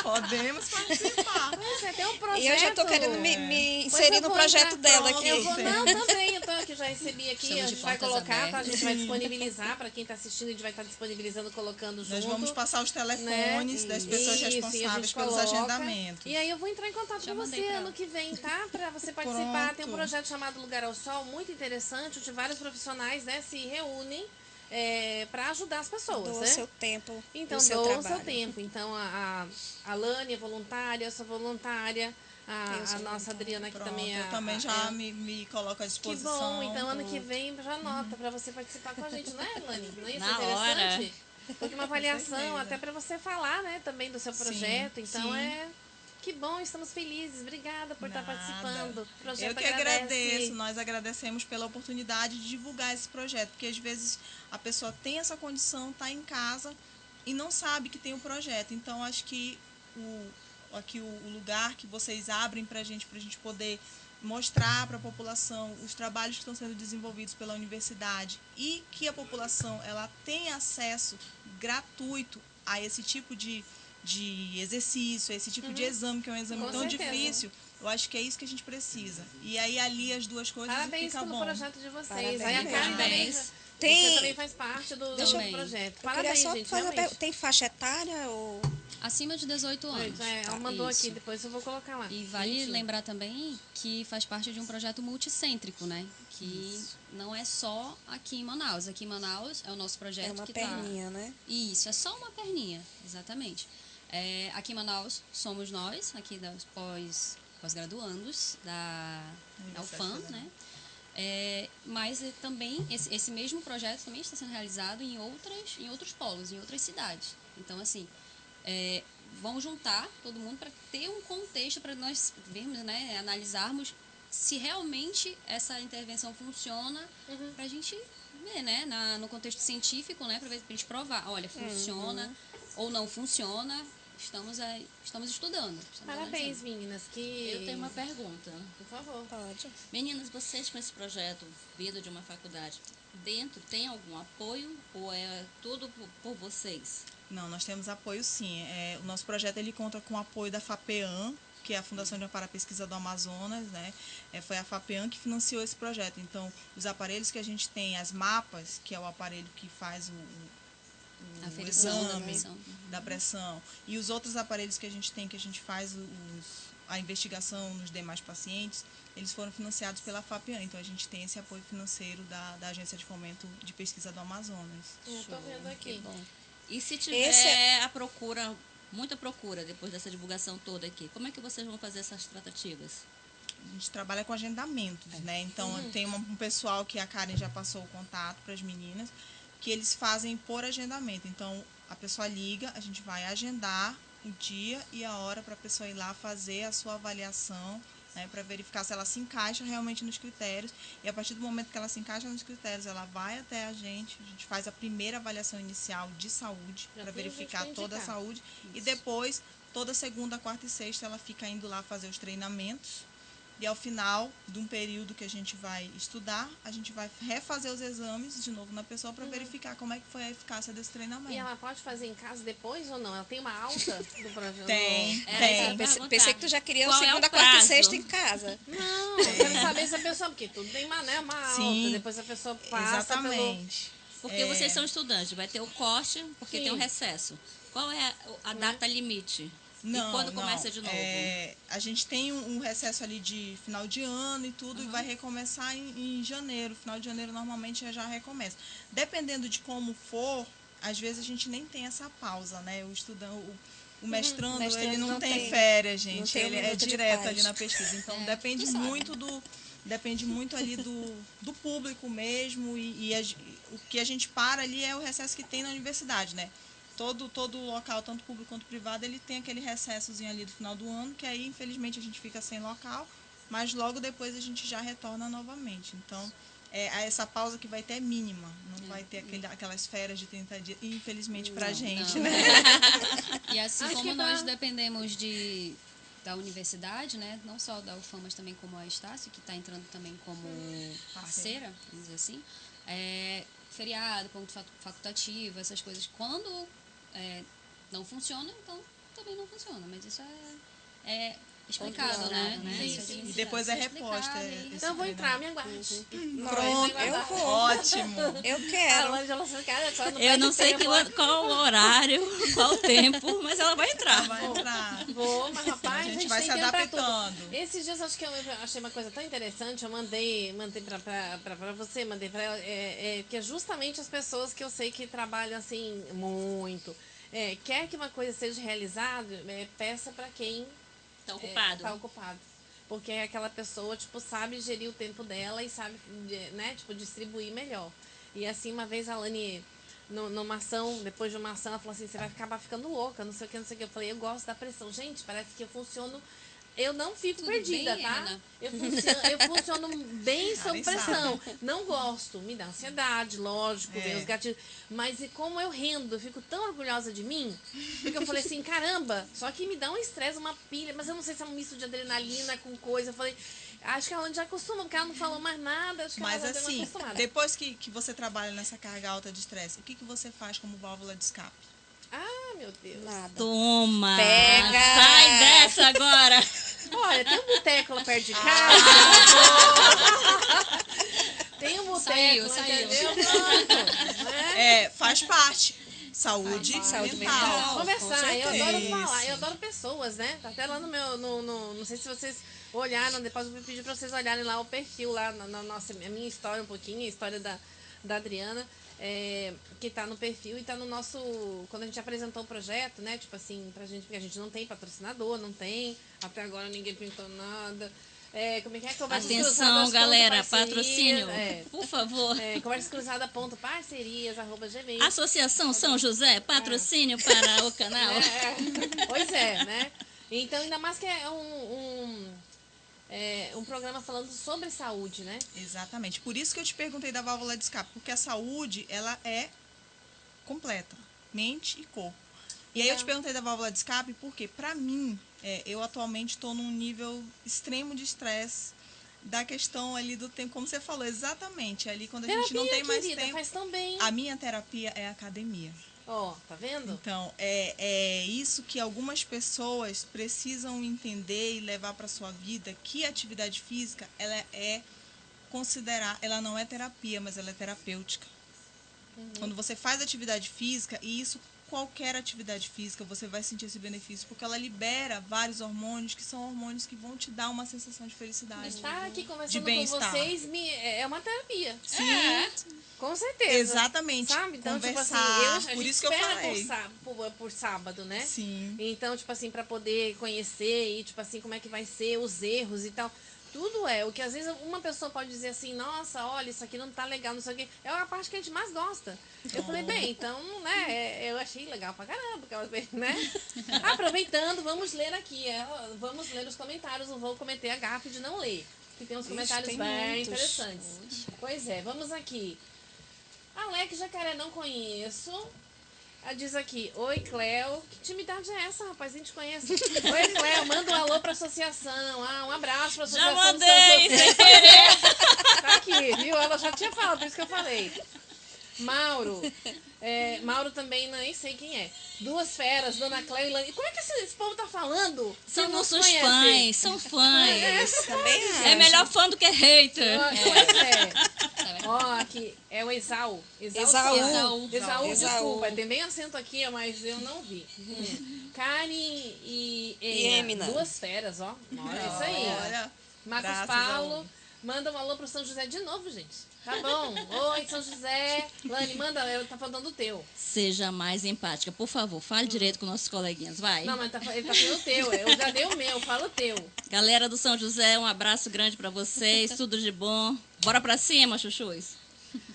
Podemos participar. Você tem um projeto. E eu já estou querendo me Pois inserir eu no vou projeto entrar, dela pronto. aqui. Eu vou, não, também. Eu tô aqui, já recebi aqui. Estamos A de gente vai portas colocar, tá? A gente abertas. vai disponibilizar para quem está assistindo. A gente vai estar disponibilizando, colocando junto. Nós vamos passar os telefones das pessoas Isso, e a responsáveis gente pelos coloca. agendamentos. E aí eu vou entrar em contato Já com mandei você pra ano ela. que vem, tá? Para você participar. Tem um Pronto. projeto chamado Lugar ao Sol, muito interessante, onde vários profissionais, né, se reúnem para ajudar as pessoas, Doa né? seu tempo Então, e o seu doa o trabalho. seu tempo. Então, a Lani é voluntária, eu sou voluntária, Eu a sou nossa Adriana aqui Pronto, também é. eu também já me coloco à Que disposição. bom, então ano que vem já anota para você participar com a gente, não é, Lani? Não é isso Na interessante? Porque uma avaliação, certeza. até para você falar, né, também do seu projeto. Então sim. que bom, estamos felizes. Obrigada por estar Nada. participando. O projeto Eu que agradece. agradeço, nós agradecemos pela oportunidade de divulgar esse projeto, porque às vezes a pessoa tem essa condição, está em casa e não sabe que tem o projeto. Então, acho que o lugar que vocês abrem para a gente poder mostrar para a população os trabalhos que estão sendo desenvolvidos pela universidade e que a população ela tem acesso gratuito a esse tipo de exercício, esse tipo de exame, que é um exame Com tão certeza. difícil, eu acho que é isso que a gente precisa. E aí ali as duas coisas Parabéns fica pelo bom. projeto de vocês. Parabéns. Aí a Karen também, Parabéns. Tem- você também faz parte do Também. projeto. Eu queria Parabéns, só gente. fazer uma Realmente. pergunta. Tem faixa etária ou... Acima de 18 anos. Ela mandou Isso. aqui, depois eu vou colocar lá. E vale Bonitinho. lembrar também que faz parte de um projeto multicêntrico, né? Que não é só aqui em Manaus. Aqui em Manaus é o nosso projeto É uma que perninha, né? Isso, é só uma perninha, exatamente. Aqui em Manaus somos nós, aqui das pós-graduandos da UFAM, né? Mas também esse mesmo projeto também está sendo realizado em outros polos, em outras cidades. Então, assim, vamos juntar todo mundo para ter um contexto para nós vermos, né, analisarmos se realmente essa intervenção funciona, para a gente ver, né, no contexto científico, né, para a gente provar, olha, funciona ou não funciona, estamos estudando. Parabéns, meninas. Que... Eu tenho uma pergunta. Por favor. Pode. Meninas, vocês com esse projeto vindo de uma faculdade, dentro tem algum apoio ou é tudo por vocês? Não, nós temos apoio sim. O nosso projeto ele conta com o apoio da FAPEAM, que é a Fundação de Amparo à Pesquisa do Amazonas, né? Foi a FAPEAM que financiou esse projeto. Então, os aparelhos que a gente tem, as mapas, que é o aparelho que faz A o aferição da exame pressão. da pressão, e os outros aparelhos que a gente tem, que a gente faz a investigação nos demais pacientes, eles foram financiados pela FAPEAM. Então, a gente tem esse apoio financeiro da Agência de Fomento de Pesquisa do Amazonas. Eu tô vendo aqui. Bom, E se tiver a procura, muita procura depois dessa divulgação toda aqui, como é que vocês vão fazer essas tratativas? A gente trabalha com agendamentos, né? Então, tem um pessoal que a Karen já passou o contato para as meninas, que eles fazem por agendamento. Então, a pessoa liga, a gente vai agendar o dia e a hora para a pessoa ir lá fazer a sua avaliação, né, para verificar se ela se encaixa realmente nos critérios. E a partir do momento que ela se encaixa nos critérios, ela vai até a gente faz a primeira avaliação inicial de saúde, Já para tem verificar gente pra toda a indicar. saúde. E depois, toda segunda, quarta e sexta, ela fica indo lá fazer os treinamentos. E ao final de um período que a gente vai estudar, a gente vai refazer os exames de novo na pessoa para verificar como é que foi a eficácia desse treinamento. E ela pode fazer em casa depois ou não? Ela tem uma alta do projeto? Tem, Era tem. isso. Pensei que tu já queria o Qual é o segunda, quarta e prazo? sexta em casa. Não, eu quero saber se a pessoa, porque tudo tem uma alta, Sim, depois a pessoa passa Exatamente. Porque vocês são estudantes, vai ter o corte, porque Sim. tem um recesso. Qual é a data limite? Não, e quando não. começa de novo? A gente tem um recesso ali de final de ano e tudo, e vai recomeçar em janeiro. Final de janeiro normalmente já recomeça. Dependendo de como for, às vezes a gente nem tem essa pausa, né? O mestrando, mestrando ele não não tem tem- férias, não gente. tem um Ele é minuto de direto paz. ali na pesquisa. Então depende tu sabe, muito depende muito ali do público mesmo. O que a gente para ali é o recesso que tem na universidade, né? Todo local, tanto público quanto privado, ele tem aquele recessozinho ali do final do ano, que aí, infelizmente, a gente fica sem local, mas logo depois a gente já retorna novamente. Então, essa pausa que vai ter é mínima, não vai ter aquelas férias de 30 dias, infelizmente, pra gente, não. né? E assim Acho como que nós pra- dependemos da universidade, né, não só da UFAM, mas também como a Estácio, que está entrando também como parceira, vamos dizer assim, feriado, ponto facultativo, essas coisas, quando não funciona, então também não funciona, mas isso é explicado, Controlado, né? né? Isso Sim, sim. E depois é Isso explicado, reposta. e aí Então eu vou entrar, me aguarde. Pronto, Eu vou. ótimo. Eu A quero. Ângela, você quer só não Eu perde não sei tempo. qual o horário, qual o tempo, mas ela vai entrar. Vai entrar. Vou, mas rapaz, A gente vai tem se tempo pra tudo. adaptando. Esses dias acho que eu achei uma coisa tão interessante, eu mandei pra você, mandei pra ela, que é justamente as pessoas que eu sei que trabalham assim muito. Quer que uma coisa seja realizada, peça pra quem Tá ocupado. tá ocupado. Porque aquela pessoa, tipo, sabe gerir o tempo dela e sabe, né, tipo, distribuir melhor. E assim, uma vez a Lani, numa ação, depois de uma ação, ela falou assim, você vai acabar ficando louca, não sei o que, não sei o que. Eu falei, eu gosto da pressão. Gente, parece que eu funciono... Eu não fico Tudo perdida, bem, tá? Ana? Eu funciono bem sob Karen pressão. Não gosto, me dá ansiedade, lógico, vem os gatilhos. Mas e como eu rendo, eu fico tão orgulhosa de mim, porque eu falei assim, caramba, só que me dá um estresse, uma pilha, mas eu não sei se é um misto de adrenalina com coisa. Eu falei, acho que ela já acostuma, porque ela não falou mais nada, acho que Mas ela já deu uma assim, acostumada. depois que você trabalha nessa carga alta de estresse, o que você faz como válvula de escape? Ah, meu Deus. Nada. Toma! Pega! Sai dessa agora! Olha, tem um boteco lá perto de casa. Tem um boteco, Saiu. entendeu? Pronto, né? Faz parte. Saúde, Saúde mental. mental. Conversar, eu certeza. adoro falar, eu adoro pessoas, né? Tá até lá no meu. Não sei se vocês olharam, depois eu vou pedir pra vocês olharem lá o perfil, lá na nossa, a minha história um pouquinho, a história da Adriana, que tá no perfil e tá no nosso. Quando a gente apresentou o projeto, né? Tipo assim, pra gente, porque a gente não tem patrocinador, não tem, até agora ninguém pintou nada. Como é que é? Conversas Atenção, cruzadas, ponto galera, parcerias, patrocínio, por favor. Conversa cruzada, ponto parcerias, @gmail. Associação São José, patrocínio para o canal. Pois é, né? Então, ainda mais que é um programa falando sobre saúde, né? Exatamente. Por isso que eu te perguntei da válvula de escape, porque a saúde, ela é completa, mente e corpo. E aí eu te perguntei da válvula de escape porque, para mim, eu atualmente estou num nível extremo de estresse da questão ali do tempo, como você falou, exatamente. Ali quando a gente não tem mais querida, tempo. faz tão bem. A minha terapia é a academia. Ó, tá vendo? Então, é isso que algumas pessoas precisam entender e levar para sua vida, que a atividade física, ela não é terapia, mas ela é terapêutica. Quando você faz atividade física, e isso qualquer atividade física, você vai sentir esse benefício, porque ela libera vários hormônios, que são hormônios que vão te dar uma sensação de felicidade. Estar aqui de conversando com bem-estar. vocês é uma terapia. Sim, Com certeza. exatamente. Sabe? Então, Conversar, tipo assim, por a isso gente que eu espera falei. por sábado, né? Sim. Então, tipo assim, pra poder conhecer e, tipo assim, como é que vai ser, os erros e tal. Tudo o que às vezes uma pessoa pode dizer assim, nossa, olha, isso aqui não tá legal, não sei o quê. É a parte que a gente mais gosta. Eu falei, bem, então, né, eu achei legal pra caramba, aquelas vezes, né? Aproveitando, vamos ler aqui, vamos ler os comentários, não vou cometer a gafe de não ler. Que tem uns comentários tem bem muitos. interessantes. Pois é, vamos aqui. Alex Jacaré, não conheço. Ela diz aqui, oi Cléo, que intimidade é essa, rapaz? A gente conhece. Oi Cléo, manda um alô pra associação. Um abraço pra associação. Já mandei, de São sem José. querer. Tá aqui, viu? Ela já tinha falado, por isso que eu falei. Mauro. Mauro também, nem sei quem é. Duas feras, Dona Cléo e Lani. Como é que esse povo tá falando? São Se não nossos conhece? fãs, são fãs. Também É acho. melhor fã do que hater. Pois é. Ó, aqui é o Esaú. Esaú. Esaú, Esaú. desculpa, tem bem acento aqui, mas eu não vi. Karen e Emina. duas feras, ó. Olha isso aí. Olha, Marcos graças Paulo, manda um alô pro São José de novo, gente. Tá bom. Oi, São José. Lani, manda, tá falando o teu. Seja mais empática. Por favor, fale direito com nossos coleguinhas, vai. Não, mas ele tá falando o teu. Eu já dei o meu, fala o teu. Galera do São José, um abraço grande pra vocês. Tudo de bom. Bora pra cima, chuchus.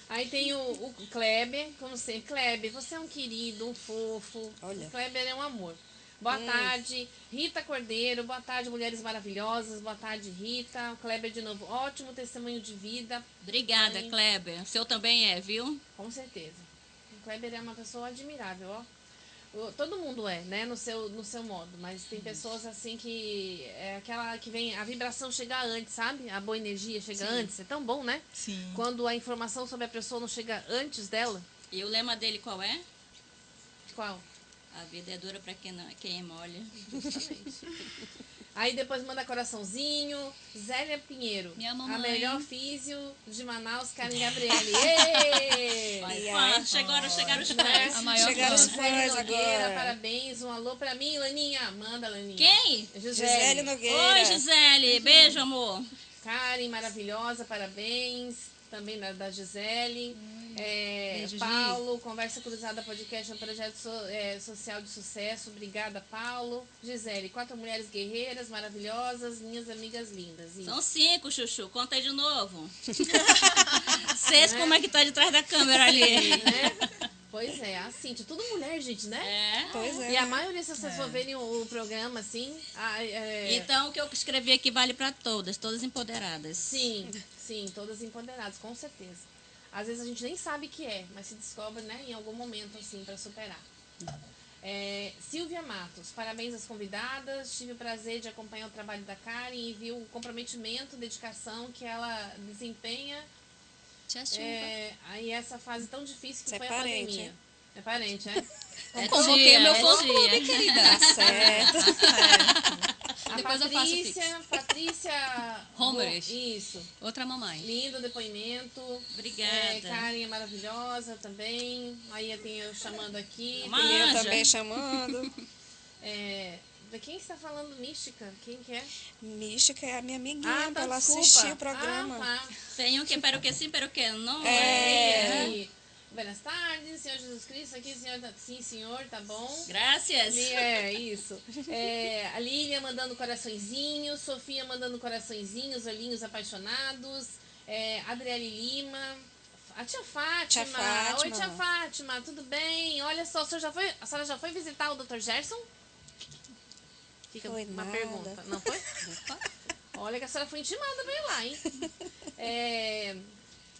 Aí tem o Kleber, como sempre. Kleber, você é um querido, um fofo. Olha. O Kleber é um amor. Boa tarde, Rita Cordeiro. Boa tarde, mulheres maravilhosas. Boa tarde, Rita. O Kleber de novo. Ótimo testemunho de vida. Obrigada, Sim. Kleber. O seu também é, viu? Com certeza. O Kleber é uma pessoa admirável, ó. Todo mundo é, né, no seu modo. Mas tem pessoas assim que é aquela que vem, a vibração chega antes, sabe? A boa energia chega antes. É tão bom, né? sim. Quando a informação sobre a pessoa não chega antes dela. E o lema dele qual é? Qual? A vida é dura pra quem é mole. Justamente. Aí depois manda coraçãozinho. Zélia Pinheiro. Minha mamãe. A melhor físio de Manaus, Karen Gabriele. Ê! Fã, chegaram os fãs. A maior Chegaram os fã. Gisele fãs Nogueira, agora. parabéns. Um alô pra mim, Laninha. Manda, Laninha. Quem? Gisele Nogueira. Oi, Gisele. Beijo, amor. Karen, maravilhosa, parabéns. Também da Gisele. Beijo, Gi. Paulo, Conversa Cruzada Podcast é um projeto social de sucesso. Obrigada, Paulo. Gisele, 4 mulheres guerreiras maravilhosas, minhas amigas lindas. Isso. São 5, Chuchu. Conta aí de novo. Vocês, como é que tá de trás da câmera ali? Né? Pois é, a Cíntia, tudo mulher, gente, né? É. Pois é. E a maioria, se vocês for verem o programa, assim. Então, o que eu escrevi aqui vale pra todas empoderadas. Sim, todas empoderadas, com certeza. Às vezes a gente nem sabe que mas se descobre, né, em algum momento, assim, para superar. Silvia Matos, parabéns às convidadas. Tive o prazer de acompanhar o trabalho da Karen e vi o comprometimento, dedicação que ela desempenha. Tia Chupa. Aí essa fase tão difícil que Você é foi a parente, pandemia. hein? É parente, é? É Convoquei tia, meu é fã-clube, tia. querida. Tá certo. A Depois eu faço Patrícia Homeres. Isso. Outra mamãe. Lindo depoimento. Obrigada. Karen é maravilhosa também. Aí tem eu chamando aqui. Uma Tem Eu anja. também chamando. de quem que está falando? Mística? Quem que é? Mística é a minha amiguinha, tá, pra ela desculpa. assistir o programa. Tá. Tem um que pero que sim, pero que não. E, buenas tardes, Senhor Jesus Cristo. Aqui, senhor. Sim, senhor, tá bom? Graças. Isso. A Lilian mandando coraçõezinhos, Sofia mandando coraçõezinhos, olhinhos apaixonados, Adriele Lima, a tia Fátima. Tia Fátima. Oi, tia Fátima, tudo bem? Olha só, a senhora já foi visitar o Dr. Gerson? Fica Foi uma nada. pergunta. Não foi? Olha que a senhora foi intimada pra ir lá, hein?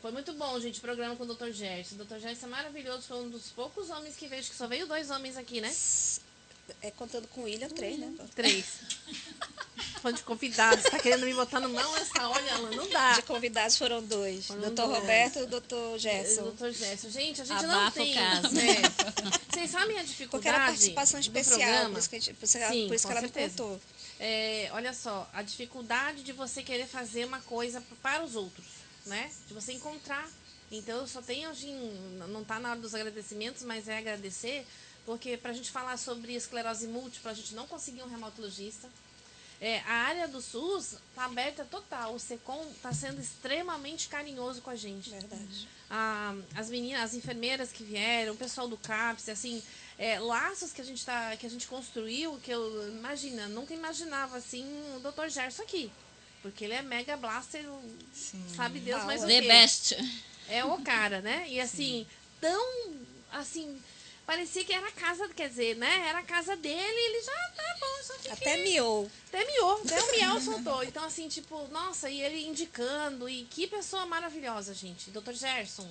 Foi muito bom, gente, o programa com o Dr. Gerson. O Dr. Gerson é maravilhoso, foi um dos poucos homens que vejo, que só veio 2 homens aqui, né? contando com o William, 3, né? 3. Falando de convidados, tá querendo me botar no mão essa, olha, Alan, não dá. De convidados foram 2. Foram Doutor 2. Roberto e o doutor Gerson. Doutor Gerson. Gente, a gente Abafa não tem... o caso. Vocês sabem a Porque dificuldade era participação do especial, programa? por isso que, Sim, por isso que com ela me certeza. contou. Olha só, a dificuldade de você querer fazer uma coisa para os outros, né? De você encontrar. Então, eu só tenho, não está na hora dos agradecimentos, mas é agradecer, porque para a gente falar sobre esclerose múltipla, a gente não conseguiu um reumatologista. A área do SUS está aberta total, o SECOM está sendo extremamente carinhoso com a gente. Verdade. As meninas, as enfermeiras que vieram, o pessoal do CAPS, assim, laços que a gente construiu, que eu, nunca imaginava, assim, o Dr. Gerson aqui. Porque ele é mega blaster, sabe Deus mais o The quê. best. É o cara, né? E assim, parecia que era a casa, quer dizer, né? Era a casa dele e ele já tá bom, só que Até miou. até o miau soltou. Então, assim, tipo, nossa, e ele indicando, e que pessoa maravilhosa, gente. Dr. Gerson,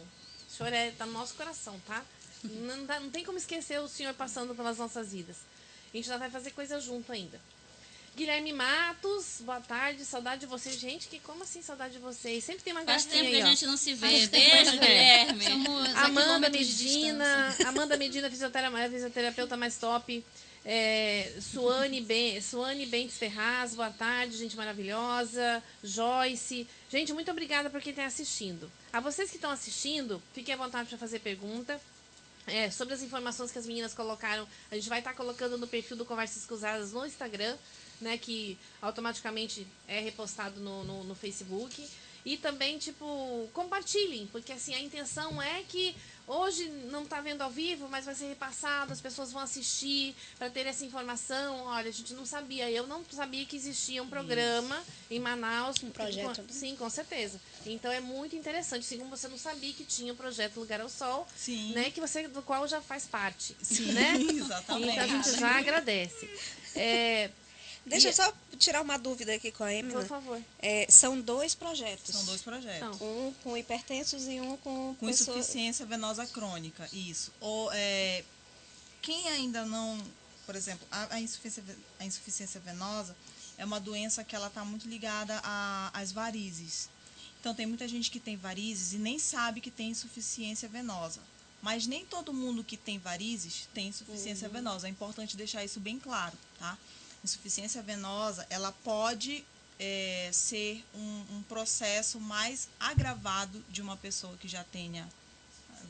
o senhor tá no nosso coração, tá? Não tem como esquecer o senhor passando pelas nossas vidas. A gente já vai fazer coisa junto ainda. Guilherme Matos, boa tarde, saudade de vocês. Gente, como assim saudade de vocês? Sempre tem uma Faz gracinha tempo aí, que a ó. gente não se vê. Beijo, Guilherme. Somos a Amanda quilômetros de Medina, distância. Amanda Medina, fisioterapeuta mais top. Suane Bentes Ferraz, boa tarde, gente maravilhosa. Joyce. Gente, muito obrigada por quem está assistindo. A vocês que estão assistindo, fiquem à vontade para fazer pergunta. Sobre as informações que as meninas colocaram, a gente vai estar colocando no perfil do Conversas Cruzadas no Instagram, né, que automaticamente é repostado no Facebook. E também, tipo, compartilhem, porque assim, a intenção é que hoje não está vendo ao vivo, mas vai ser repassado, as pessoas vão assistir para ter essa informação. Olha, a gente não sabia, eu não sabia que existia um programa em Manaus. Um projeto. Sim, com certeza. Então é muito interessante, assim como você não sabia que tinha o projeto Lugar ao Sol, Sim. né, do qual já faz parte. Sim, Né? exatamente. Então a gente já agradece. Deixa eu só tirar uma dúvida aqui com a Emina. Por favor. São 2 projetos. São 2 projetos. Um com hipertensos e um com Com pessoas... insuficiência venosa crônica, isso. Quem ainda não, por exemplo, a insuficiência venosa é uma doença que ela está muito ligada às varizes. Então, tem muita gente que tem varizes e nem sabe que tem insuficiência venosa. Mas nem todo mundo que tem varizes tem insuficiência venosa. É importante deixar isso bem claro, tá? Insuficiência venosa, ela pode ser um processo mais agravado de uma pessoa que já tenha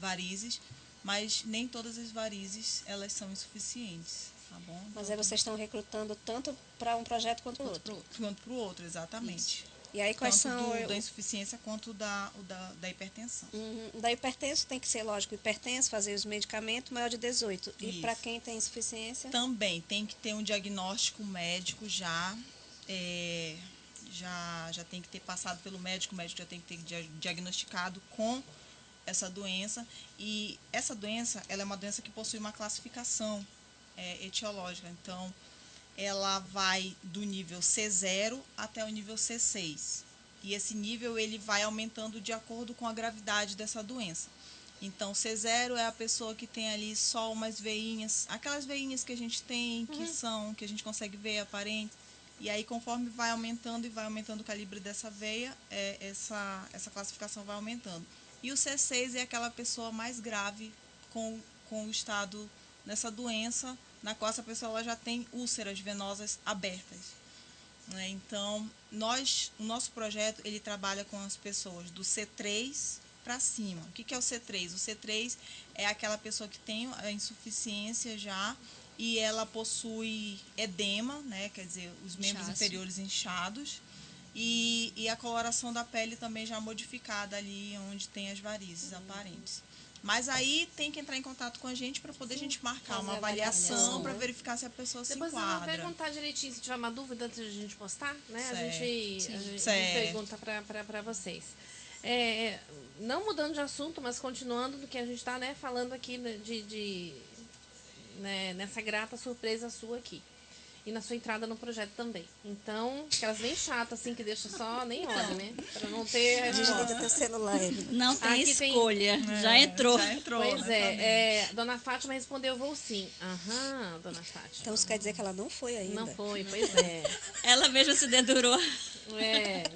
varizes, mas nem todas as varizes, elas são insuficientes, tá bom? Mas aí vocês estão recrutando tanto para um projeto quanto para o outro. Quanto para o outro, exatamente. E aí quais Tanto são... da insuficiência quanto da hipertensão. Da hipertenso tem que ser, lógico, hipertenso, fazer os medicamentos, maior de 18. E Isso. para quem tem insuficiência? Também tem que ter um diagnóstico médico já tem que ter passado pelo médico, o médico já tem que ter diagnosticado com essa doença. E essa doença, ela é uma doença que possui uma classificação etiológica. Então, ela vai do nível C0 até o nível C6. E esse nível ele vai aumentando de acordo com a gravidade dessa doença. Então, C0 é a pessoa que tem ali só umas veinhas, aquelas veinhas que a gente tem, que a gente consegue ver aparente. E aí, conforme vai aumentando e vai aumentando o calibre dessa veia, essa classificação vai aumentando. E o C6 é aquela pessoa mais grave com o estado nessa doença, na qual essa pessoa ela já tem úlceras venosas abertas. Né? Então, o nosso projeto ele trabalha com as pessoas do C3 para cima. O que é o C3? O C3 é aquela pessoa que tem a insuficiência já e ela possui edema, né? Quer dizer, os membros inferiores inchados e a coloração da pele também já modificada ali onde tem as varizes aparentes. Mas aí tem que entrar em contato com a gente para poder a gente marcar uma avaliação para verificar se a pessoa se enquadra. Depois eu vou perguntar direitinho se tiver uma dúvida antes de a gente postar, né? A gente pergunta para vocês. Não mudando de assunto, mas continuando do que a gente está falando aqui nessa grata surpresa sua aqui. e na sua entrada no projeto também. Então, aquelas bem chatas, assim, que deixa só, nem olha, né? Para não ter... Desliga teu celular, Emily. Não tem Aqui tem- escolha. Já entrou. Já entrou, Pois né? Dona Fátima respondeu, vou sim. Aham, Dona Fátima. Então isso quer dizer que ela não foi ainda. Não foi, pois é. Ela mesmo se dedurou.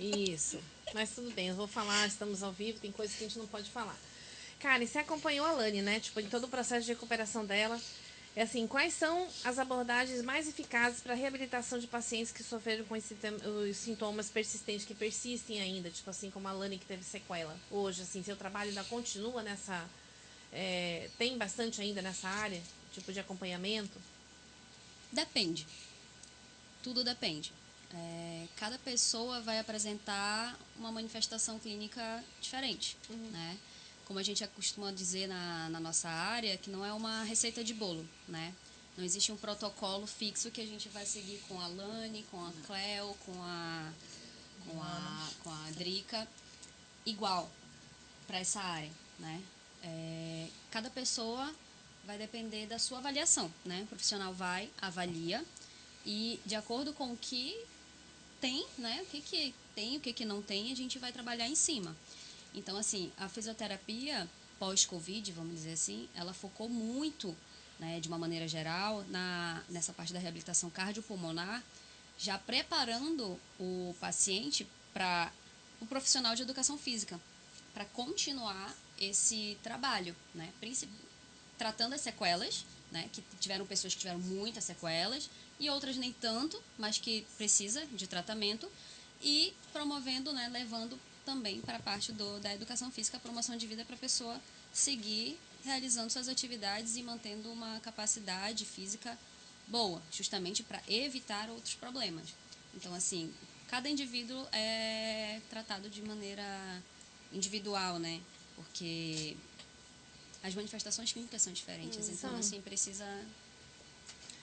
Isso. Mas tudo bem, eu vou falar, estamos ao vivo, tem coisas que a gente não pode falar. Karen, você acompanhou a Lani, né? Tipo, em todo o processo de recuperação dela. É assim, quais são as abordagens mais eficazes para a reabilitação de pacientes que sofreram com os sintomas persistentes, que persistem ainda? Tipo assim, como a Lani que teve sequela. Hoje, assim, seu trabalho ainda continua nessa... tem bastante ainda nessa área? Tipo de acompanhamento? Depende. Tudo depende. Cada pessoa vai apresentar uma manifestação clínica diferente, né? Como a gente costuma dizer na nossa área, que não é uma receita de bolo, né? Não existe um protocolo fixo que a gente vai seguir com a Lani, com a Cleo, com a Drica, igual para essa área, né? Cada pessoa vai depender da sua avaliação, né? O profissional vai, avalia e de acordo com o que tem, né? O que tem, o que não tem, a gente vai trabalhar em cima. Então, assim, a fisioterapia pós-Covid, vamos dizer assim, ela focou muito, né, de uma maneira geral, nessa parte da reabilitação cardiopulmonar, já preparando o paciente para o profissional de educação física, para continuar esse trabalho, né, tratando as sequelas, né, que tiveram pessoas que tiveram muitas sequelas e outras nem tanto, mas que precisa de tratamento, e promovendo, né, levando também para a parte da educação física, a promoção de vida para a pessoa seguir realizando suas atividades e mantendo uma capacidade física boa, justamente para evitar outros problemas. Então, assim, cada indivíduo é tratado de maneira individual, né? Porque as manifestações clínicas são diferentes, então, assim, precisa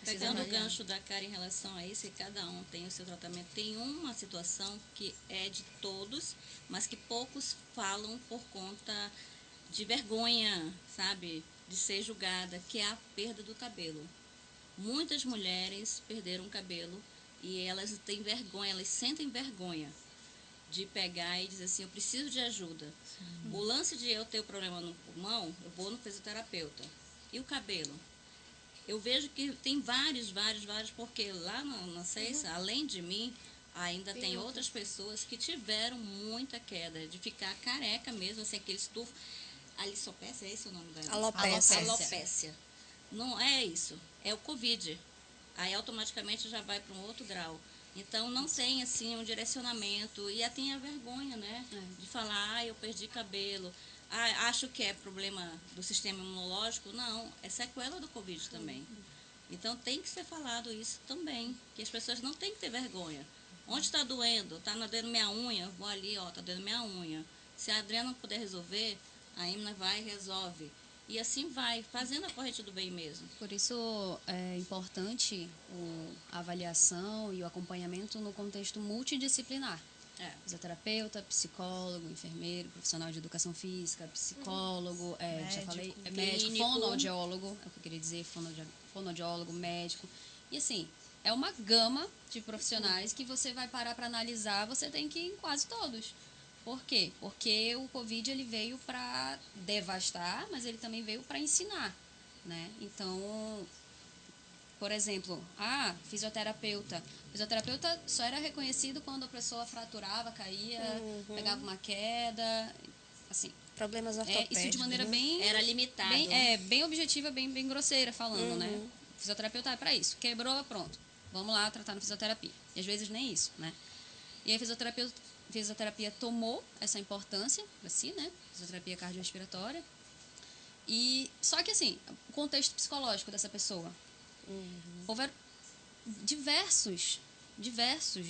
Pegando o avaliar. gancho da cara em relação a isso, que cada um tem o seu tratamento, tem uma situação que é de todos, mas que poucos falam por conta de vergonha, sabe, de ser julgada, que é a perda do cabelo. Muitas mulheres perderam o cabelo e elas têm vergonha, elas sentem vergonha de pegar e dizer assim, eu preciso de ajuda. O lance de eu ter o problema no pulmão, eu vou no fisioterapeuta. E o cabelo? Eu vejo que tem vários, porque lá na CEISA, além de mim, ainda tem outras pessoas que tiveram muita queda, de ficar careca mesmo, assim, aquele estufo. Alisopécia, é esse o nome dela? Alopécia. Alopécia. Não é isso, é o Covid. Aí automaticamente já vai para um outro grau. Então não tem assim um direcionamento e tem a vergonha, né? De falar, eu perdi cabelo. Acho que é problema do sistema imunológico. Não, é sequela do Covid também. Então tem que ser falado isso também, que as pessoas não têm que ter vergonha. Onde está doendo? Está doendo minha unha? Vou ali, ó, está doendo minha unha. Se a Adriana não puder resolver, a Emna vai e resolve. E assim vai, fazendo a corrente do bem mesmo. Por isso é importante a avaliação e o acompanhamento no contexto multidisciplinar. Fisioterapeuta, psicólogo, enfermeiro, profissional de educação física, psicólogo, já falei, médico, fonoaudiólogo, é o que eu queria dizer, fonoaudiólogo, médico. E assim, é uma gama de profissionais que você vai parar para analisar, você tem que ir em quase todos. Por quê? Porque o Covid ele veio para devastar, mas ele também veio para ensinar, né? Então, por exemplo, fisioterapeuta. Fisioterapeuta só era reconhecido quando a pessoa fraturava, caía, pegava uma queda, assim. Problemas ortopédicos. Isso de maneira bem... Era limitado. Bem objetiva, bem grosseira falando, né? O fisioterapeuta é para isso. Quebrou, pronto. Vamos lá tratar na fisioterapia. E às vezes nem isso, né? E a fisioterapia tomou essa importância para si, né? Fisioterapia cardiorrespiratória. Só que, assim, o contexto psicológico dessa pessoa. Houveram diversos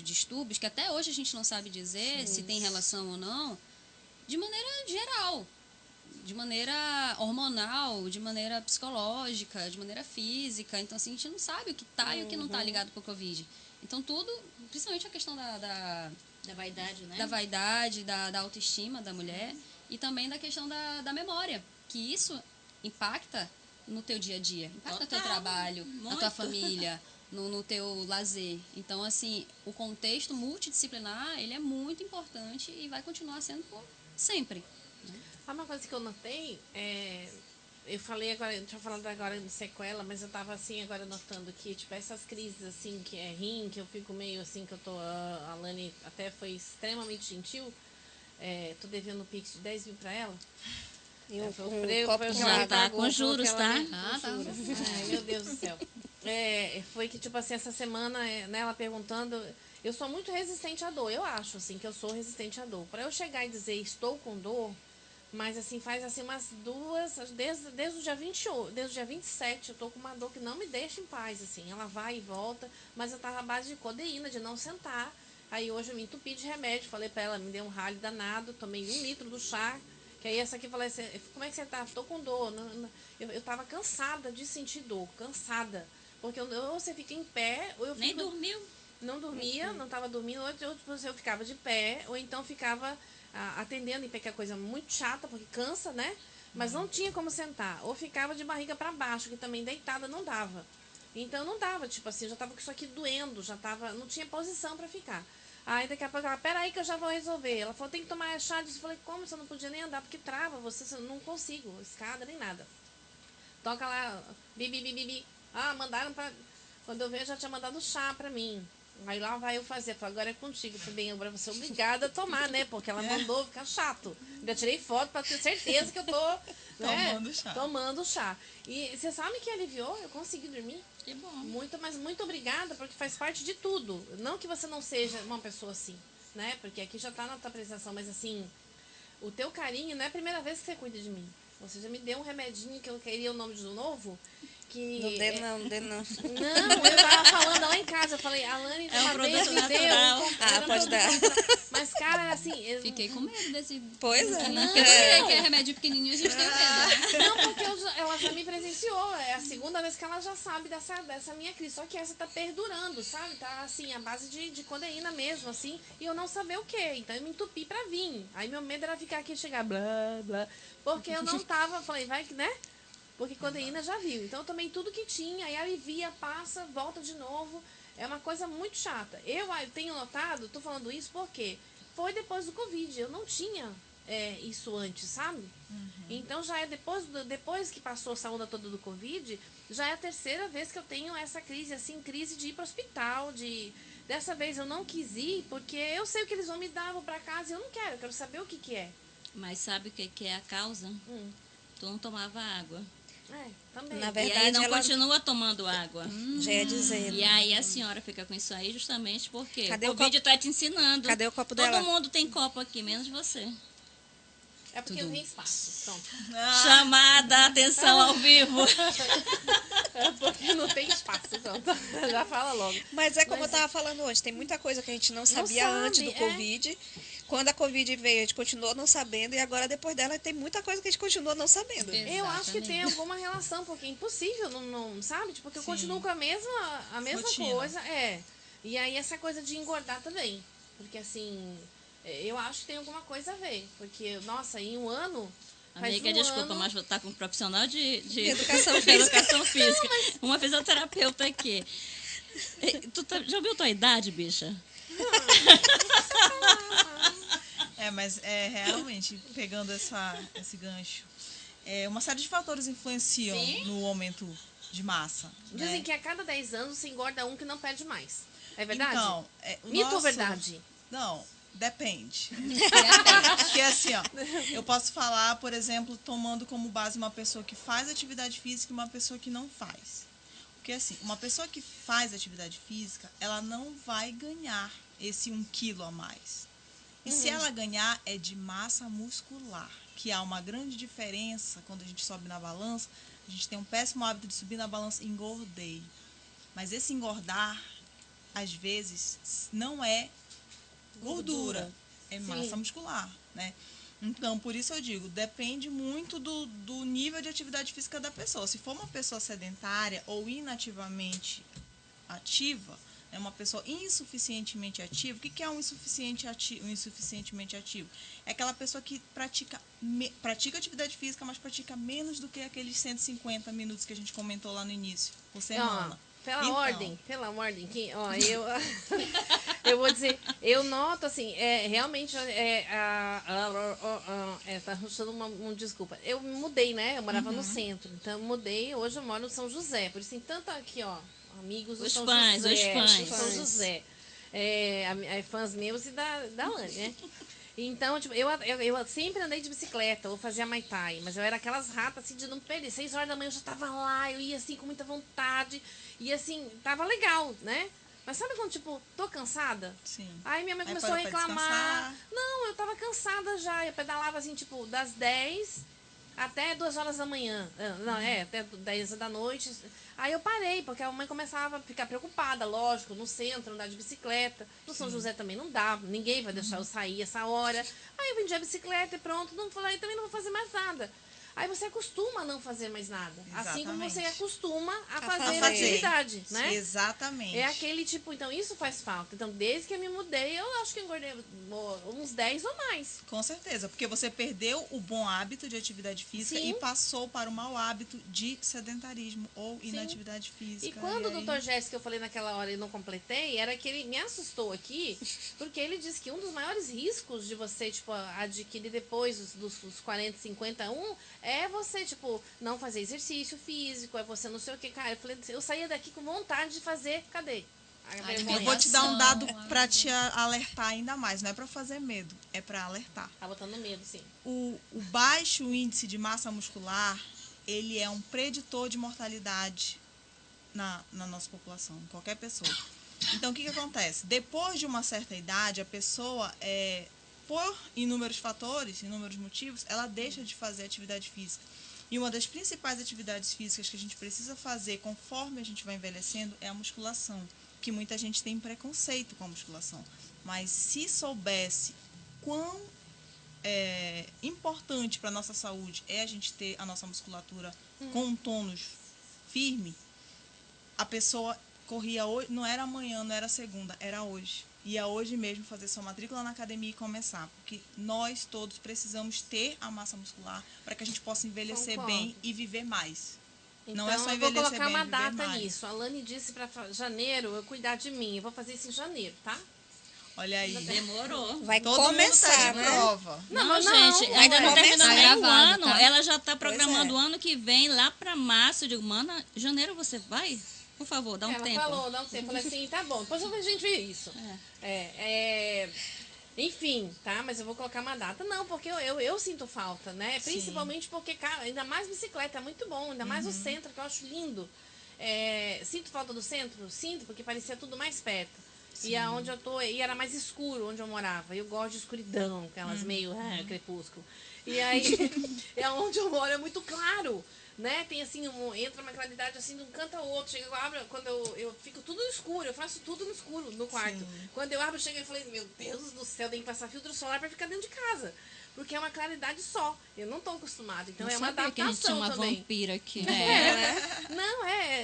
distúrbios que até hoje a gente não sabe dizer se tem relação ou não, de maneira geral, de maneira hormonal, de maneira psicológica, de maneira física. Então, assim, a gente não sabe o que está e o que não está ligado com o Covid. Então, tudo, principalmente a questão da vaidade, né? Da vaidade, da autoestima da mulher e também da questão da memória, que isso impacta no teu dia a dia, impacta no teu trabalho, na tua família, no teu lazer. Então, assim, o contexto multidisciplinar, ele é muito importante e vai continuar sendo por sempre. Uma coisa que eu notei, eu falei agora, eu tinha falado agora de sequela, mas eu tava assim agora notando que, tipo, essas crises assim, que é rim, que eu fico meio assim, que eu tô, a Lani até foi extremamente gentil, tô devendo um pix de 10 mil pra ela. E um Foi o copo que de ela Já água. tá pagou, com foi juros, o que ela tá? me- com Ah, tá. juros. Ai, meu Deus do céu. Foi que, tipo assim, essa semana, né, ela perguntando, eu sou muito resistente à dor, eu acho, assim, que eu sou resistente à dor. Pra eu chegar e dizer estou com dor, mas assim, faz assim umas duas, desde o dia 28, desde o dia 27, eu tô com uma dor que não me deixa em paz, assim. Ela vai e volta, mas eu tava à base de codeína, de não sentar. Aí hoje eu me entupi de remédio, falei pra ela, me deu um ralho danado, tomei 1 litro do chá. Que aí essa aqui falei assim, como é que você tá? Tô com dor. Eu tava cansada de sentir dor, cansada. Porque ou você fica em pé, ou eu Nem fico... dormiu? Não dormia, não estava dormindo, ou eu ficava de pé, ou então ficava atendendo em pé, que é coisa muito chata, porque cansa, né? Mas não tinha como sentar. Ou ficava de barriga para baixo, que também deitada não dava. Então não dava, tipo assim, já tava com isso aqui doendo, já tava, não tinha posição para ficar. Aí daqui a pouco ela, peraí que eu já vou resolver. Ela falou, tem que tomar chá. Eu falei, como? Você não podia nem andar, porque trava, você não consigo, escada nem nada. Toca lá, bibi, bibi, bibi. Ah, mandaram pra... Quando eu vejo, já tinha mandado chá pra mim. Aí lá vai eu fazer. Falei, agora é contigo também. Eu vou ser obrigada a tomar, né? Porque ela mandou ficar chato. Ainda tirei foto pra ter certeza que eu tô Tomando chá. tomando chá. E você sabe que aliviou? Eu consegui dormir. Que bom. Mas muito obrigada, porque faz parte de tudo. Não que você não seja uma pessoa assim, né? Porque aqui já tá na tua apresentação, mas assim, o teu carinho não é a primeira vez que você cuida de mim. Você já me deu um remedinho que eu queria o nome de novo. Que Não dê não, não dê não. Não, eu tava falando lá em casa, eu falei, a Lani É um uma vez produto me deu. natural. Era um Pode produto dar. natural. Mas, cara, assim. Fiquei com medo desse... Pois é. Porque eu sei que é remédio pequenininho, a gente tem medo, né? Não, porque ela já me presenciou. É a segunda vez que ela já sabe dessa minha crise. Só que essa tá perdurando, sabe? Tá assim, a base de codeína mesmo, assim. E eu não sabia o quê. Então eu me entupi pra vir. Aí meu medo era ficar aqui e chegar blá, blá. Porque eu não tava, falei, vai que, né? Porque codeína já viu. Então eu tomei tudo que tinha, aí alivia, passa, volta de novo. É uma coisa muito chata. Eu tenho notado, tô falando isso porque foi depois do Covid. Eu não tinha isso antes, sabe? Então já é depois que passou essa onda toda do Covid, já é a terceira vez que eu tenho essa crise, assim, crise de ir pro hospital, dessa vez eu não quis ir, porque eu sei o que eles vão me dar, vou pra casa e eu não quero, eu quero saber o que que é. Mas sabe o que é a causa? Tu não tomava água. Também. Na E verdade, aí não ela continua tomando água. já ia dizendo. E aí a senhora fica com isso aí justamente porque Cadê o o vídeo tá te ensinando. Cadê o copo Todo dela? mundo tem copo aqui, menos você. É porque não tem espaço. Pronto. Chamada, atenção ao vivo. É porque não tem espaço. Pronto. Já fala logo. Mas é como eu estava falando hoje, tem muita coisa que a gente não sabia sabe, antes do Covid. Quando a Covid veio, a gente continuou não sabendo, e agora depois dela tem muita coisa que a gente continua não sabendo. Eu acho que Exatamente. tem alguma relação, porque é impossível, não sabe? Tipo, porque eu Sim. continuo com a mesma Rotina. coisa. E aí essa coisa de engordar também. Porque assim, eu acho que tem alguma coisa a ver. Porque, nossa, em um ano. faz Amiga, um desculpa, ano, mas vou estar com um profissional de Educação física. educação física. Uma fisioterapeuta aqui. Tu já ouviu tua idade, bicha? Mas realmente, pegando esse gancho, uma série de fatores influenciam no aumento de massa. Dizem né? que a cada 10 anos se engorda um que não perde mais. É verdade? Então, Mito ou nosso- verdade? Não, depende. Porque assim, ó, eu posso falar, por exemplo, tomando como base uma pessoa que faz atividade física e uma pessoa que não faz. Porque assim, uma pessoa que faz atividade física, ela não vai ganhar esse 1 quilo a mais. E se ela ganhar, é de massa muscular, que há uma grande diferença quando a gente sobe na balança. A gente tem um péssimo hábito de subir na balança, engordei. Mas esse engordar, às vezes, não é gordura, é massa muscular, né? Então, por isso eu digo, depende muito do nível de atividade física da pessoa. Se for uma pessoa sedentária ou inativamente ativa, é uma pessoa insuficientemente ativa. O que é um insuficientemente ativo? É aquela pessoa que pratica atividade física, mas pratica menos do que aqueles 150 minutos que a gente comentou lá no início, por semana. Pela ordem, que, ó, eu vou dizer, eu noto assim, realmente tá ruxando desculpa. Eu mudei, né? Eu morava no centro, então eu mudei, hoje eu moro no São José, por isso tem tanto aqui, ó, amigos do São José, os São José, fãs meus e da Lani, né? Então, tipo, eu sempre andei de bicicleta, ou fazia Muay Thai, mas eu era aquelas ratas assim de não perder. 6 horas da manhã eu já tava lá, eu ia assim com muita vontade, e assim, tava legal, né? Mas sabe quando, tipo, tô cansada? Sim. Aí minha mãe Aí começou a parou pra reclamar. descansar. Não, eu tava cansada já, eu pedalava assim, tipo, das 10 até 2 horas da manhã. Não, até 10 da noite. Aí eu parei, porque a mãe começava a ficar preocupada, lógico, no centro, andar de bicicleta. No São José também não dá, ninguém vai deixar eu sair essa hora. Aí eu vendi a bicicleta e pronto, não falei, também não vou fazer mais nada. Aí você acostuma a não fazer mais nada. Assim como você Exatamente. acostuma a fazer fazer. atividade, né? Exatamente. É aquele tipo, então isso faz falta. Então, desde que eu me mudei, eu acho que engordei uns 10 ou mais. Com certeza, porque você perdeu o bom hábito de atividade física Sim. e passou para o mau hábito de sedentarismo ou inatividade física. E quando o aí- Dr. Jéssica, que eu falei naquela hora e não completei, era que ele me assustou aqui, porque ele disse que um dos maiores riscos de você, tipo, adquirir depois dos 40, 51, é você, tipo, não fazer exercício físico, é você não sei o que, cara. Eu saía daqui com vontade de fazer, cadê? A vergonha. Eu vou te dar um dado Alimentação, para te alertar ainda mais. Não é para fazer medo, é para alertar. Tá botando medo, sim. O baixo índice de massa muscular, ele é um preditor de mortalidade na nossa população, em qualquer pessoa. Então, o que acontece? Depois de uma certa idade, a pessoa, por inúmeros fatores, inúmeros motivos, ela deixa de fazer atividade física. E uma das principais atividades físicas que a gente precisa fazer conforme a gente vai envelhecendo é a musculação, que muita gente tem preconceito com a musculação. Mas se soubesse quão importante para a nossa saúde é a gente ter a nossa musculatura com um tônus firme, a pessoa corria hoje, não era amanhã, não era segunda, era hoje. Ia hoje mesmo fazer sua matrícula na academia e começar. Porque nós todos precisamos ter a massa muscular para que a gente possa envelhecer Concordo. bem e viver mais. Então, Não é só eu vou envelhecer colocar bem, uma viver data mais. nisso. A Lani disse para janeiro eu cuidar de mim. Eu vou fazer isso em janeiro, tá? Olha aí. Demorou. Vai Todo começar, mundo tá de né? prova. Não, não, gente, ainda não vai terminou começar. nem o Gravado, ano. tá? Ela já está programando é. o ano que vem, lá para março. Eu digo, mana, janeiro você vai? Por favor, dá um Ela tempo. falou, dá um tempo. Eu falei assim, tá bom. Depois a gente vê isso. Enfim, tá? Mas eu vou colocar uma data. Não, porque eu sinto falta, né? Principalmente porque, cara, ainda mais bicicleta é muito bom. Ainda mais o centro, que eu acho lindo. Sinto falta do centro? Sinto, porque parecia tudo mais perto. E aonde eu tô, e era mais escuro onde eu morava. Eu gosto de escuridão, aquelas meio crepúsculo. E aí, onde eu moro é muito claro, né? Tem assim, entra uma claridade assim de um canto ao outro. Chega, eu abro, quando eu fico tudo no escuro, eu faço tudo no escuro no quarto. Quando eu abro, chego e falei, meu Deus do céu, tem que passar filtro solar para ficar dentro de casa. Porque é uma claridade só. Eu não tô acostumada. Então Não é uma sabia que a gente tinha adaptação uma também. vampira aqui.